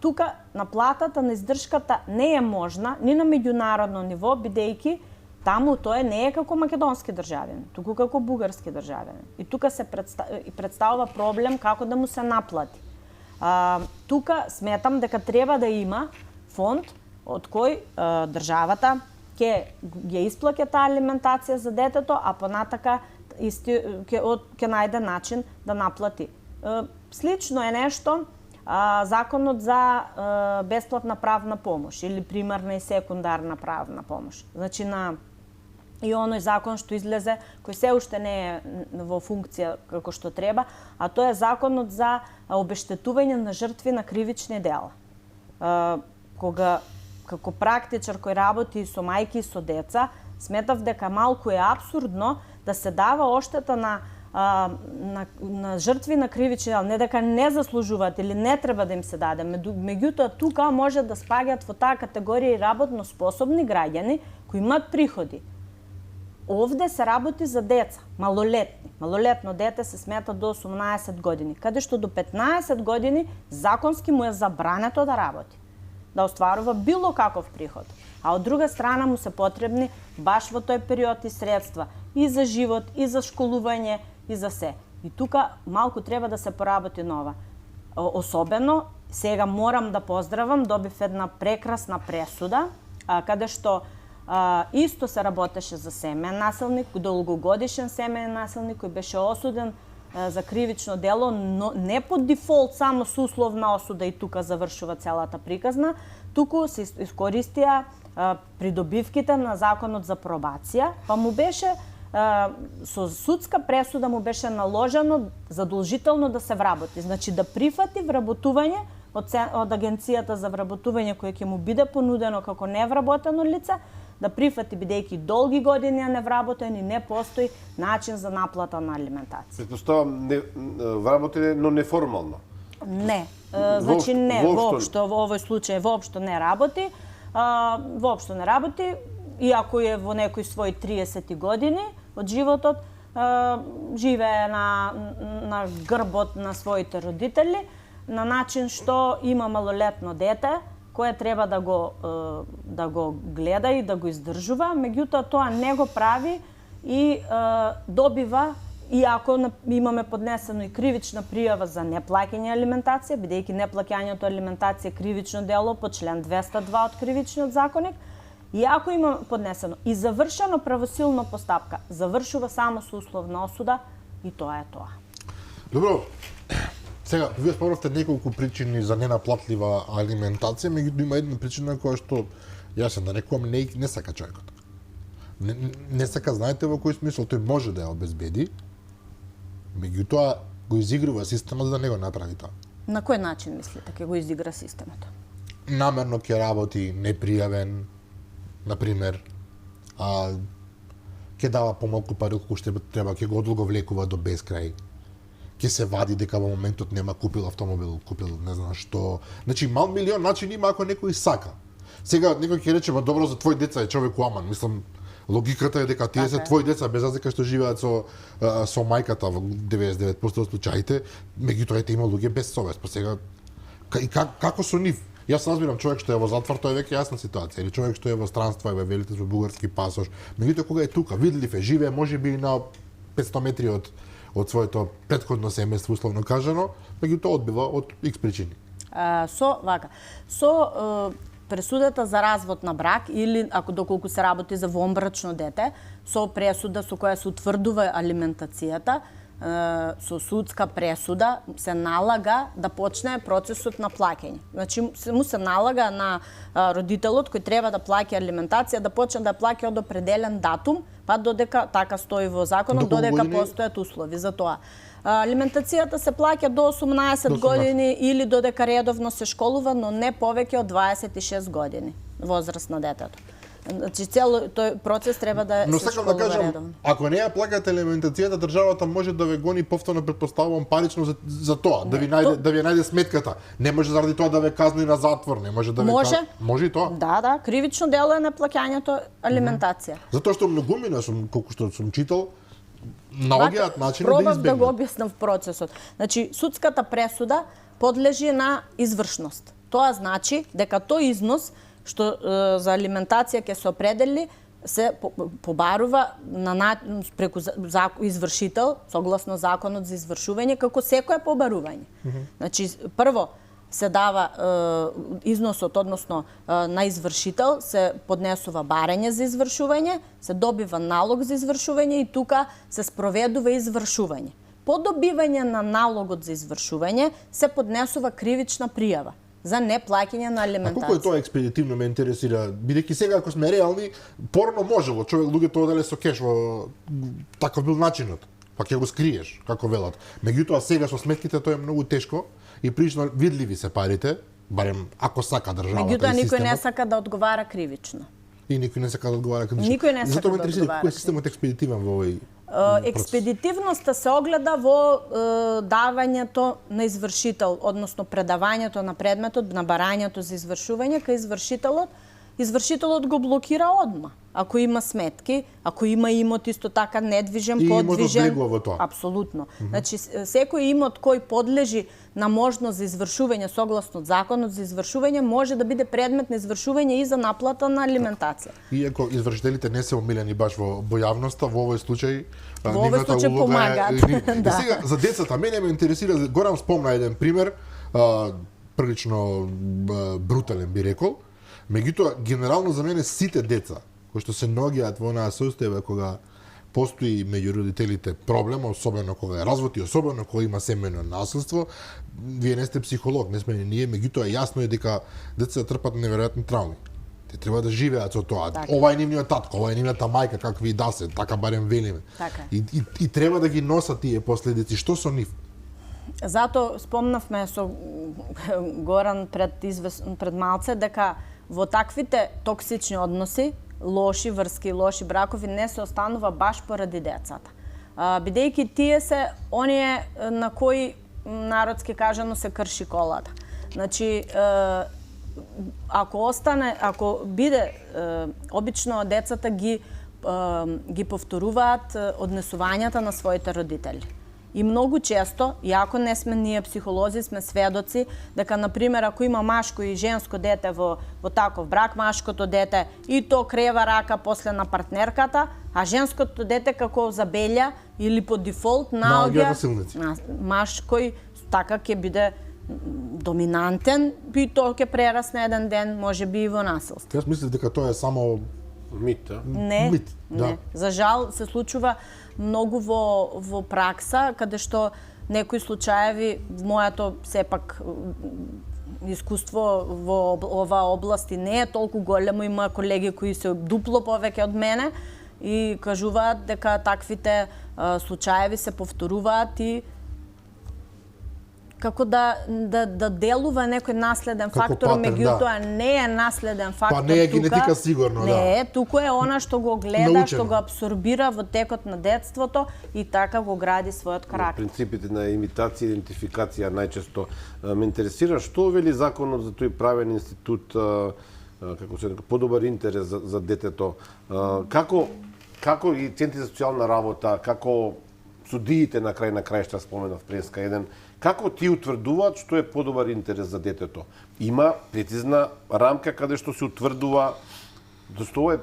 Тука наплатата на издршката не е можна ни на меѓународно ниво, бидејќи таму тој не е како македонски државјанин, туку како бугарски државјанин. И тука се представува проблем како да му се наплати. Тука сметам дека треба да има фонд од кој државата ќе исплаќа таа алиментација за детето, а понатака ќе најде начин да наплати. Слично е нешто законот за бесплатна правна помош или примарна и секундарна правна помош. Значи и оној закон што излезе, кој се уште не е во функција како што треба, а тоа е законот за обештетување на жртви на кривични дела. Кога како практичар кој работи со мајки и со деца, сметав дека малку е апсурдно да се дава оштета на жртви на кривични дела, не дека не заслужуваат или не треба да им се даде. Меѓутоа тука може да спаѓаат во таа категорија и работно способни граѓани кои имаат приходи. Овде се работи за деца, малолетни. Малолетно дете се смета до 18 години, каде што до 15 години законски му е забрането да работи, да остварува било каков приход. А од друга страна му се потребни баш во тој период и средства и за живот, и за школување, и за се. И тука малку треба да се поработи нова. Особено, сега морам да поздравам, добив една прекрасна пресуда, каде што исто се работеше за семеен насилник, долгогодишен семеен насилник кој беше осуден за кривично дело, но не по дефолт само со условна осуда и тука завршува целата приказна, туку се искористија придобивките на законот за пробација, па му беше со судска пресуда му беше наложено задолжително да се вработи, значи да прифати вработување од агенцијата за вработување кој ќе му биде понудено како невработено лице, да прифати бидејќи долги години е невработен и не постои начин за наплата на алиментација. Претпоставам вработен, но неформално. Не, значи не, воопшто во овој случај воопшто не работи. Воопшто не работи, иако е во некои своји 30 години од животот, живее на грбот на своите родители, на начин што има малолетно дете, кое треба да го гледа и да го издржува, меѓутоа тоа не го прави и добива, иако имаме поднесено и кривична пријава за неплаќање алиментација, бидејќи неплаќањето алиментација е кривично дело по член 202 од Кривичниот законник, иако има поднесено и завршено правосилна постапка, завршува само со условна осуда и тоа е тоа. Добро. Сега, вие спомнавте неколку причини за ненаплатлива алиментација, меѓутоа има една причина која што јас да рекувам не сака човекот. Не сака, знаете во кој смисол, тој може да ја обезбеди, меѓутоа го изигрува системот за да не го направи тоа. На кој начин мислите ќе го изигра системот? Намерно ќе работи непријавен, например, ќе дава помалку пари колку што треба, ќе го одолговлекува до бескрај. Ќе се вади дека во моментот нема купил автомобил, купил не знам што. Значи, мал милион начини има ако некој сака. Сега некој ќе рече, добро за твој деца е човек аман. Мислам, логиката е дека тие се твои деца без разлика што живеат со мајката во 99% од случаите, меѓутоа има луѓе без совест. Па сега како со нив? Јас разбирам човек што е во затвор, тоа е веќе јасна ситуација, или човек што е во странство, е велите со бугарски пасош. Меѓутоа кога е тука, видлив е, живее можеби на 500 метри од своето претходно семејство, условно кажано, меѓутоа одбива од X причини. Со пресудата за развод на брак или ако доколку се работи за вонбрачно дете, со пресуда со која се утврдува алиментацијата, со судска пресуда се налага да почне процесот на плаќање. Значи му се налага на родителот кој треба да плаќа алиментација да почне да плаќа од определен датум, па додека така стои во законот, додека постојат услови за тоа. Алиментацијата се плаќа до 18 години или додека редовно се школува, но не повеќе од 26 години возраст на детето. Значи цел тој процес треба да Но се сакам да школува кажам, редовно. ако не ја плаќате алиментацијата, државата може да ве гони повторно, претпоставувам, парично за тоа, да ви најде сметката. Не може заради тоа да ве казни на затвор, не може да ве може и тоа. Да, кривично дело е неплаќањето алиментација. Затоа што многумина сум, колку што сум читал, наоѓаат начини да Пробав да го избегнат. објаснам процесот. Значи, судската пресуда подлежи на извршност. Тоа значи дека тој износ што за алиментација ќе се определи се побарува преку извршител, согласно законот за извршување, како секое побарување. Значи, прво се дава износот, односно на извршител, се поднесува барање за извршување, се добива налог за извршување и тука се спроведува извршување. По добивање на налогот за извршување се поднесува кривична пријава за неплаќање на алиментација. А колку е тоа експедитивно ме интересира, бидејќи сега ако сме реални, порано можело човек луѓето оделе со кеш во таков бил начинот. Па ќе го скриеш, како велат. Меѓутоа сега со сметките тоа е многу тешко и прилично видливи се парите, барем ако сака државата. Меѓутоа никој не сака да одговара кривично. И никој не сака да одговара кривично. Никој не сака Затоа ме да интересира одговара кој е системот експедитивен во овој експедитивноста се огледа во давањето на извршител, односно предавањето на предметот, на барањето за извршување кај извршителот. Извршителот го блокира одма. Ако има сметки, ако има имот исто така недвижен, и подвижен. имот во тоа. Апсолутно. Значи секој имот кој подлежи на можност за извршување согласно законот за извршување може да биде предмет на извршување и за наплата на алиментација. Иако извршителите не се омилени баш во јавноста, во овој случај Во овој случај помагаат. И сега за децата мене ме интересира, Горан спомна еден пример, прилично брутален би рекол. Меѓутоа генерално за мене сите деца кои што се наоѓаат во онаа состојба кога постои меѓу родителите проблем, особено кога е развод и особено кога има семејно насилство, вие не сте психолог, не сме ни ние, меѓутоа јасно е дека децата трпат неверојатни трауми. Те треба да живеат со тоа. Така. Ова е нивниот татко, ова е нивната мајка, какви и да се, така барем велиме. Така. И треба да ги носат тие последици. Што со нив? Зато спомнавме со Горан пред малце дека во таквите токсични односи, лоши врски, лоши бракови не се останува баш поради децата. Бидејќи тие се оние на кои народски кажано се крши колата. Значи ако биде обично децата ги повторуваат однесувањата на своите родители. И многу често, иако не сме ние психолози, сме сведоци дека, например, ако има машко и женско дете во таков брак, машкото дете и то крева рака после на партнерката, а женското дете како забелја или по дефолт наоѓа машкој така ќе биде доминантен и то ќе прерасне еден ден, може би и во насилство. Јас мислев дека тоа е само мит, Не, мит, да. не. За жал се случува многу во пракса, каде што некои случаеви, моето сепак искуство во оваа област и не е толку големо, има колеги кои се дупло повеќе од мене и кажуваат дека таквите случаеви се повторуваат и како да делува некој наследен фактор, меѓутоа не е наследен фактор. Па не е генетика сигурно, да. Не е, туку е она што го гледа, Научено. што го абсорбира во текот на детството и така го гради својот карактер. Принципите на имитација и идентификација најчесто ме интересира што вели законот за тој правен институт, како се река, подобар интерес за детето. Како и центри за социјална работа, како судиите на крајшта споменав преска еден, како ти утврдуваат што е подобар интерес за детето? Има прецизна рамка каде што се утврдува, тоа е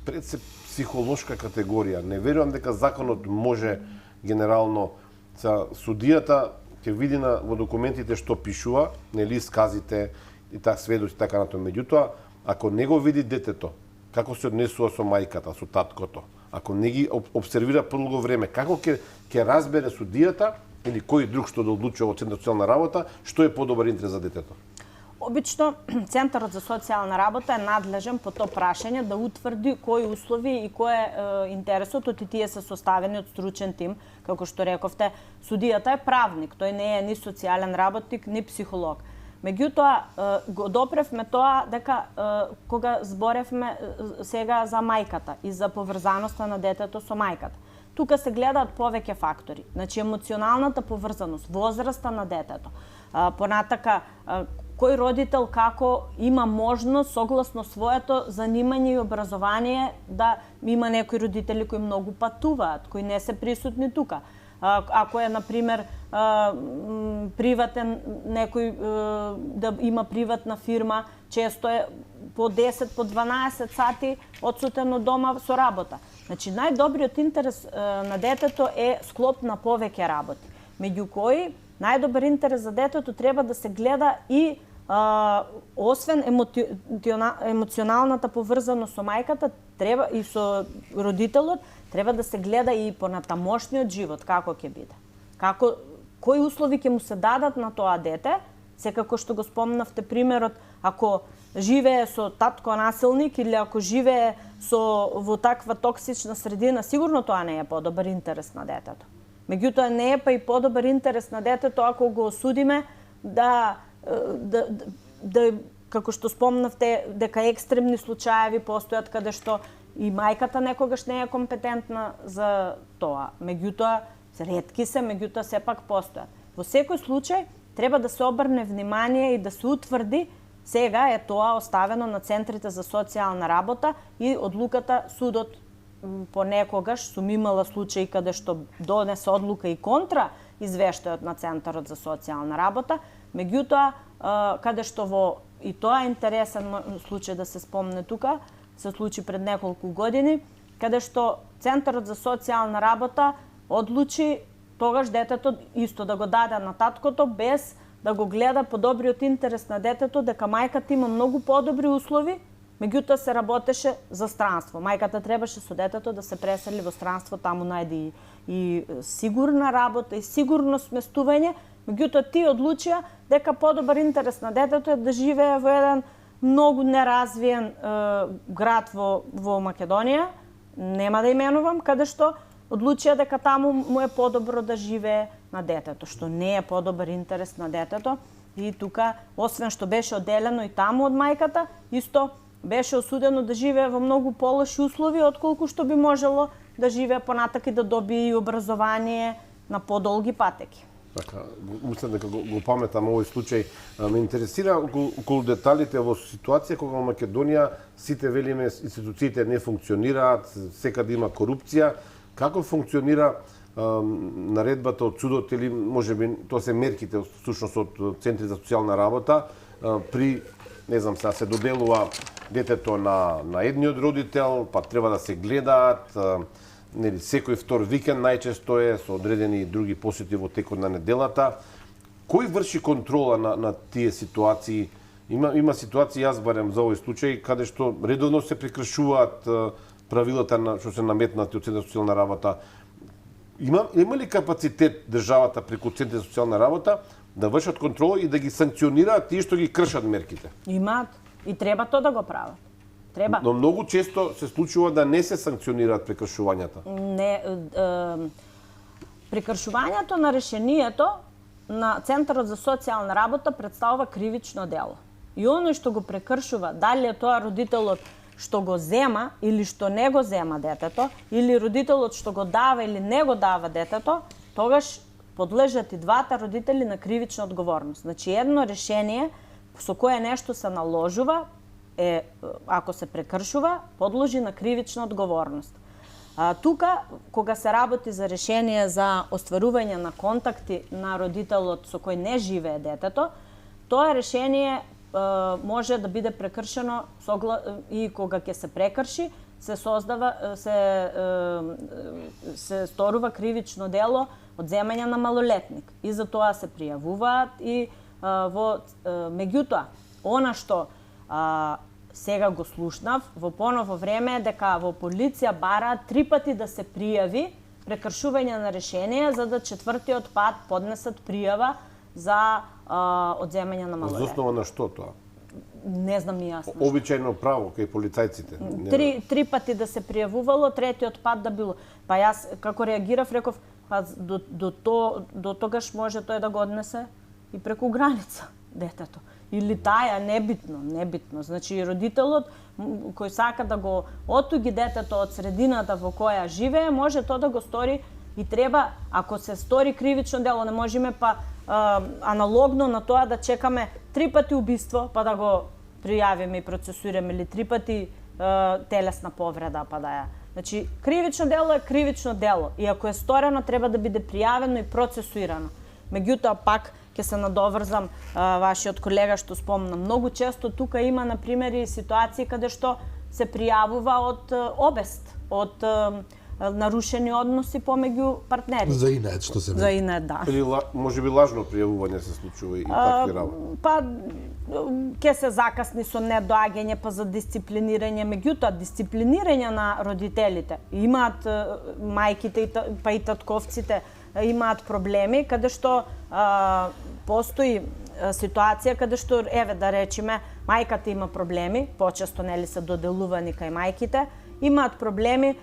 пред се психолошка категорија. Не верувам дека законот може генерално судијата ќе види во документите што пишува, нели сказите и сведоци така натаму. Меѓутоа, ако не го види детето, како се однесува со мајката, со таткото, ако не ги обсервира подолго време, како ќе разбере судијата или кој друг што да одлучува во Центар за социјална работа, што е подобар интерес за детето? Обично, Центарот за социјална работа е надлежен по тоа прашање да утврди кои услови и кој е интересот, и тие се составени од стручен тим. Како што рековте, судијата е правник, тој не е ни социјален работник, ни психолог. Меѓутоа, го допревме тоа дека кога зборевме сега за мајката и за поврзаноста на детето со мајката. Тука се гледаат повеќе фактори. Значи, емоционалната поврзаност, возраста на детето, понатака кој родител како има можност согласно своето занимање и образование да има некои родители кои многу патуваат, кои не се присутни тука. Ако е, например, приватен некој да има приватна фирма, често е по 10, по 12 сати одсутен од дома со работа. Значи, најдобриот интерес на детето е склоп на повеќе работи. Меѓу кои, најдобар интерес за детето треба да се гледа и освен емоционалната поврзаност со мајката, треба и со родителот, треба да се гледа и понатамошниот живот, како ќе биде. Кои услови ќе му се дадат на тоа дете, секако што го спомнавте примерот, ако живее со татко насилник или ако живее во таква токсична средина, сигурно тоа не е подобар интерес на детето. Меѓутоа не е па и подобар интерес на детето ако го осудиме да како што спомнавте, дека екстремни случаеви постојат каде што и мајката некогаш не е компетентна за тоа. Меѓутоа, ретки се, меѓутоа сепак постојат. Во секој случај треба да се обрне внимание и да се утврди. Сега е тоа оставено на центрите за социјална работа и одлуката судот понекогаш сум имала случаи каде што донесе одлука и контра извештајот на Центарот за социјална работа, меѓутоа каде што и тоа е интересен случај да се спомне тука, се случи пред неколку години, каде што Центарот за социјална работа одлучи тогаш детето исто да го даде на таткото без да го гледа по добриот интерес на детето, дека мајката има многу подобри услови, меѓутоа се работеше за странство. Мајката требаше со детето да се пресели во странство, таму најде и сигурна работа и сигурно сместување, меѓутоа тие одлучија дека подобар интерес на детето е да живее во еден многу неразвиен град во Македонија, нема да именувам, каде што одлучија дека таму му е подобро да живее на детето, што не е подобар интерес на детето. И тука, освен што беше оделено и таму од мајката, исто беше осудено да живее во многу полоши услови, отколку што би можело да живее понатака и да добие и образование на подолги патеки. Така, мислам дека го паметам овој случај. Ме интересира околу деталите во ситуација кога во Македонија сите велиме институциите не функционираат, секаде има корупција. Како функционира наредбата од судот или можеби тоа се мерките всушност од центри за социјална работа при не знам се доделува детето на едниот родител, па треба да се гледаат, нели секој втор викенд најчесто е со одредени други посети во текот на неделата. Кој врши контрола на тие ситуации? Има ситуации, јас барем за овој случај, каде што редовно се прекршуваат правилата што се наметнати од Центарот за социјална работа. Има ли капацитет државата преку Центарот за социјална работа да вршат контрола и да ги санкционираат тие што ги кршат мерките? Имаат и треба тоа да го прават. Треба. Но многу често се случува да не се санкционираат прекршувањата. Прекршувањето на решението на Центарот за социјална работа представува кривично дело. И оној што го прекршува, дали е тоа родителот што го зема или што не го зема детето, или родителот што го дава или не го дава детето, тогаш подлежат и двата родители на кривична одговорност. Значи, едно решение со кое нешто се наложува, ако се прекршува, подложи на кривична одговорност. Тука, кога се работи за решение за остварување на контакти на родителот со кој не живее детето, тоа решение може да биде прекршено и кога ќе се прекрши, се сторува кривично дело одземање на малолетник. И за тоа се пријавуваат и меѓутоа, она што сега го слушнав во поново време е дека во полиција бараат 3 пати да се пријави прекршување на решение, за да четвртиот пат поднесат пријава за одземање на малолетни. Заснова на што тоа? Не знам ни јасно. Обичајно право кај полицајците. Три пати да се пријавувало, третиот пат да било. Па јас како реагирав, реков, па до тогаш може тој да го однесе и преку граница детето. Или таја, небитно. Значи, родителот кој сака да го отуги детето од средината во која живее, може тоа да го стори и треба, ако се стори кривично дело, не можеме па аналогно на тоа да чекаме 3 пати убиство, па да го пријавиме и процесуираме, или 3 пати телесна повреда, па да ја. Значи, кривично дело е кривично дело. И ако е сторено, треба да биде пријавено и процесуирано. Меѓутоа, пак, ќе се надоврзам вашиот колега што спомна. Многу често тука има, например, и ситуации каде што се пријавува од обест, од нарушени односи помеѓу партнери. За инет, што се За инет, да. Или може би лажно пријавување се случува и такви работи. Па ќе се закасни со недоаѓање, па за дисциплинирање, меѓутоа дисциплинирање на родителите. Имаат мајките па и татковците имаат проблеми каде што постои ситуација каде што, еве да речеме, мајката има проблеми, почесто нели се доделувани кај мајките, имаат проблеми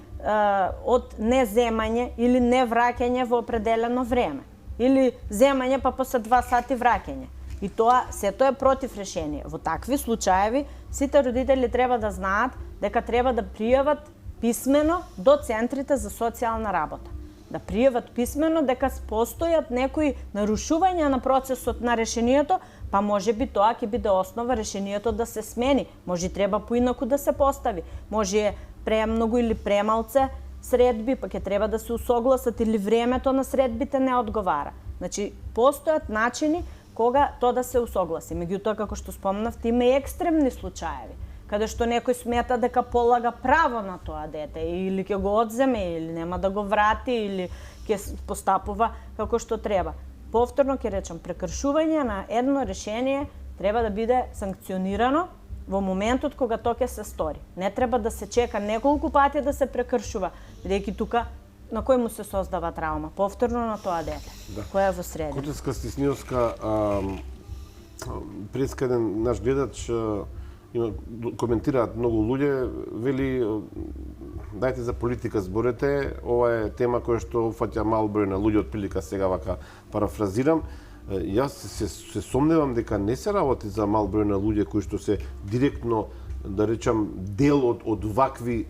од неземање или невраќање во определено време. Или земање па после 2 сати враќање. И тоа сето е против решение. Во такви случаеви сите родители треба да знаат дека треба да пријават писмено до центрите за социјална работа. Да пријават писмено дека постојат некои нарушувања на процесот на решението, па може би тоа ќе биде основа решението да се смени. Може треба поинаку да се постави. Може премногу или премалце средби, па ќе треба да се усогласат или времето на средбите не одговара. Значи, постојат начини кога тоа да се усогласи. Меѓутоа, како што спомнавте, има и екстремни случаеви, каде што некој смета дека полага право на тоа дете, или ќе го одземе, или нема да го врати, или ќе постапува како што треба. Повторно ќе речам, прекршување на едно решение треба да биде санкционирано во моментот кога тоа ќе се стори. Не треба да се чека неколку пати да се прекршува, бидејќи тука на кој му се создава травма, повторно на тоа дете, која е во средина. Котевска Стесниловска, предскаден наш гледач коментираат многу луѓе, вели дајте за политика зборете, ова е тема која што опфаќа мал број на луѓе, отприлика сега вака парафразирам. Јас се сомневам дека не се работи за мал број на луѓе кои што се директно, да речам, дел од вакви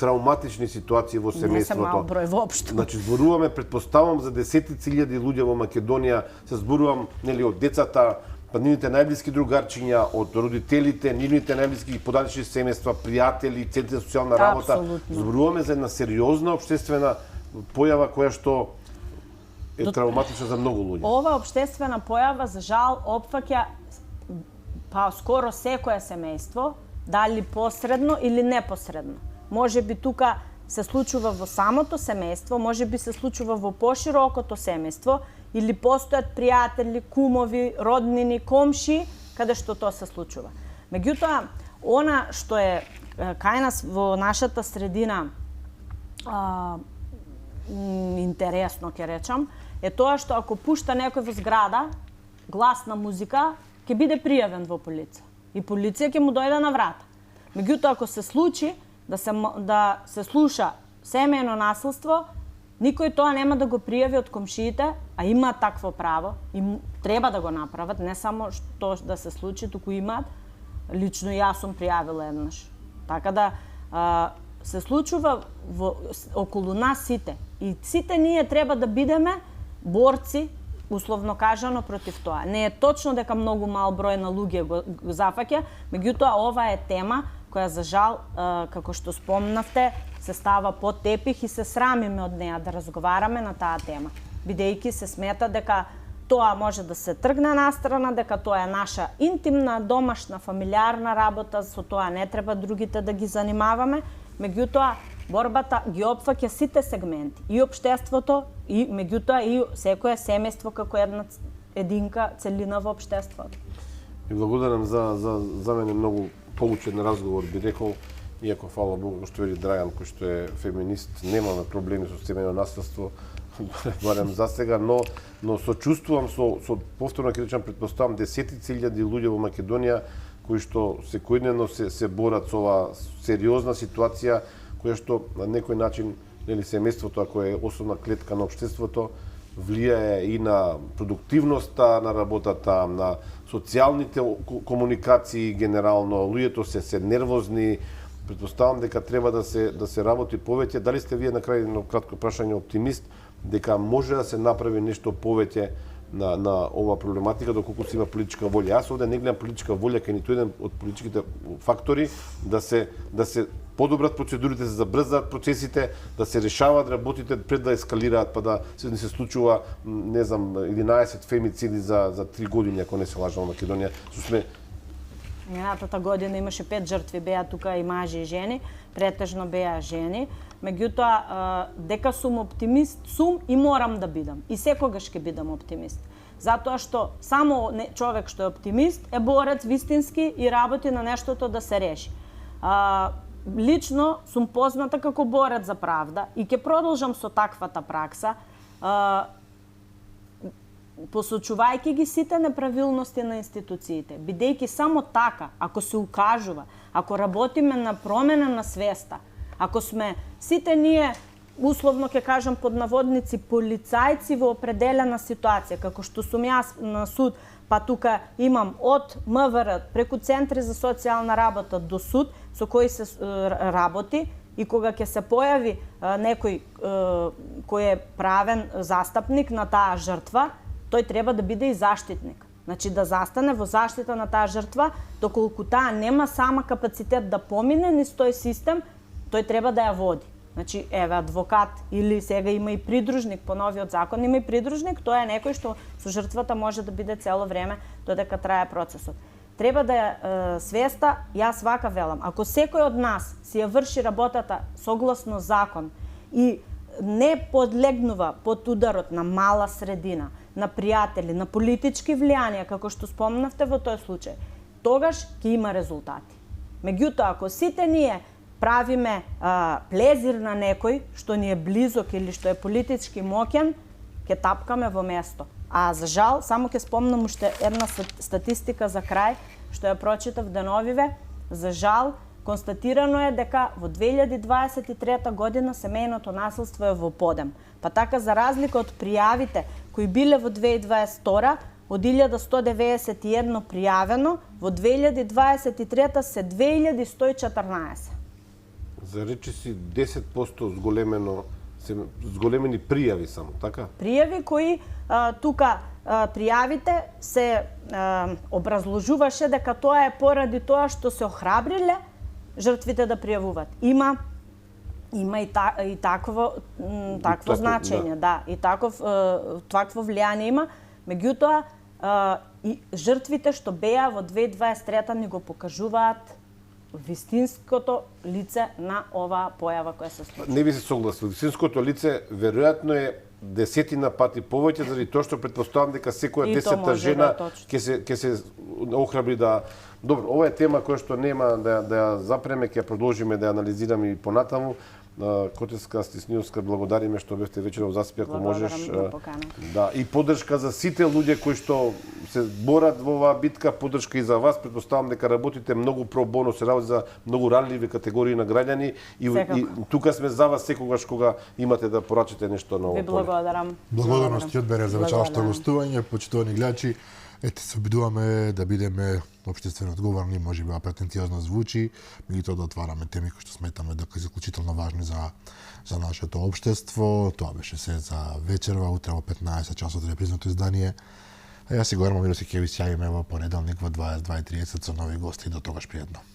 травматични ситуации во семејството. Не се мал број воопшто. Значи, зборуваме, предпоставам, за десетици илјади луѓе во Македонија, се зборувам, нели, од децата, па нивните најблиски другарчиња, од родителите, нивните најблиски подалечни семејства, пријатели, центри за социјална работа. Апсолутно. Зборуваме за една сериозна општествена појава која што е травматична за многу луѓе. Ова општествена појава, за жал, опфаќа па скоро секое семејство, дали посредно или непосредно. Може би тука се случува во самото семејство, може би се случува во поширокото семејство, или постојат пријатели, кумови, роднини, комши, каде што тоа се случува. Меѓутоа, она што е кај нас во нашата средина интересно, ќе речам, е тоа што ако пушта некој во зграда гласна музика, ќе биде пријавен во полиција. И полиција ќе му дојде на врата. Меѓутоа, ако се случи да се слуша семејно насилство, никој тоа нема да го пријави од комшиите, а има такво право и треба да го направат, не само што да се случи, туку имаат. Лично јас сум пријавила еднаш. Така да се случува околу нас сите. И сите ние треба да бидеме борци, условно кажано, против тоа. Не е точно дека многу мал број на луѓе го зафаќа, меѓутоа ова е тема која за жал, како што спомнавте, се става под тепих и се срамиме од неа да разговараме на таа тема. Бидејќи се смета дека тоа може да се тргне настрана, дека тоа е наша интимна, домашна, фамилиарна работа, со тоа не треба другите да ги занимаваме, меѓутоа борбата ги опфаќа сите сегменти, и општеството, и меѓутоа и секое семејство како една единка целина во општеството. И благодарам за мене многу поучен разговор, би рекол, иако фала Богу што вели Драган кој што е феминист, немаме проблеми со семејно насилство, барем за сега, но сочувствувам со повторно ќе речам, претпоставам десетици илјади луѓе во Македонија кои што секојдневно се борат со оваа сериозна ситуација која што на некој начин нели семејството, ако е основна клетка на општеството, влијае и на продуктивноста на работата, на социјалните комуникации генерално, луѓето се нервозни. Претпоставам дека треба да се работи повеќе. Дали сте вие на крај едно кратко прашање оптимист дека може да се направи нешто повеќе на ова проблематика доколку се има политичка волја? Јас овде не гледам политичка волја кај ниту еден од политичките фактори да се подобрат процедурите, да се забрзаат процесите, да се решаваат работите пред да ескалираат, па да се случува, не знам, 11 фемициди за 3 години, ако не се лажам во Македонија. Минатата година имаше 5 жртви, беа тука и мажи и жени, претежно беа жени. Меѓутоа, дека сум оптимист, сум и морам да бидам. И секогаш ќе бидам оптимист. Затоа што само човек што е оптимист е борец вистински и работи на нештото да се реши. Лично сум позната како борец за правда и ќе продолжам со таквата пракса, посочувајќи ги сите неправилности на институциите, бидејќи само така, ако се укажува, ако работиме на промена на свеста, ако сме сите ние, условно ќе кажам под наводници, полицајци во определена ситуација, како што сум јас на суд, па тука имам од МВР преку центри за социјална работа до суд со кои се работи, и кога ќе се појави некој кој е правен застапник на таа жртва, тој треба да биде и заштитник. Значи да застане во заштита на таа жртва, доколку таа нема сама капацитет да помине низ тој систем, тој треба да ја води. Значи, еве, адвокат или сега има и придружник, по новиот закон има и придружник, тоа е некој што со жртвата може да биде цело време додека трае процесот. Треба да ја свеста, јас вака велам, ако секој од нас си ја врши работата согласно закон и не подлегнува под ударот на мала средина, на пријатели, на политички влијанија, како што спомнавте во тој случај, тогаш ќе има резултати. Меѓутоа, ако сите ние правиме плезир на некој што ни е близок или што е политички моќен, ќе тапкаме во место. А за жал, само ќе спомнам уште една статистика за крај, што ја прочитав деновиве. За жал, констатирано е дека во 2023 година семејното насилство е во подем. Па така, за разлика од пријавите кои биле во 2022, од 1191 пријавено, во 2023 се 2114. За речи си 10% зголемени пријави само, така? Пријави кои тука пријавите се образложуваше дека тоа е поради тоа што се охрабриле жртвите да пријавуваат. Има и такво значење, да, и такво влијание има. Меѓутоа, и жртвите што беа во 2023 ни го покажуваат вистинското лице на оваа појава која се случува. Не би се согласил. Вистинското лице веројатно е десетина пати повеќе, заради тоа што претпоставам дека секоја 10-та жена ќе се охрабри да... Добро, ова е тема која што нема да ја запреме, ќе продолжиме да ја анализираме и понатаму. Котеска Стисниловска, благодариме што бевте вечеров заспи, ако можеш. Да, и поддршка за сите луѓе кои што се борат во оваа битка, поддршка и за вас. Претпоставам дека работите многу про боно, се работи за многу ранливи категории на граѓани и тука сме за вас секогаш кога имате да порачате нешто ново. Ви благодарам. Благодарности одбере за вечерашното гостување, почитувани гледачи. Ете, се обидуваме да бидеме општествено одговорни, може би претенциозно звучи, меѓутоа да отвараме теми кои што сметаме дека се исклучително важни за нашето општество. Тоа беше се за вечерва, утре во 15 часот репризното издание. А јас си Горан Момировски ќе ви сјавиме во понеделник во 22:30 со нови гости. До тогаш пријатно.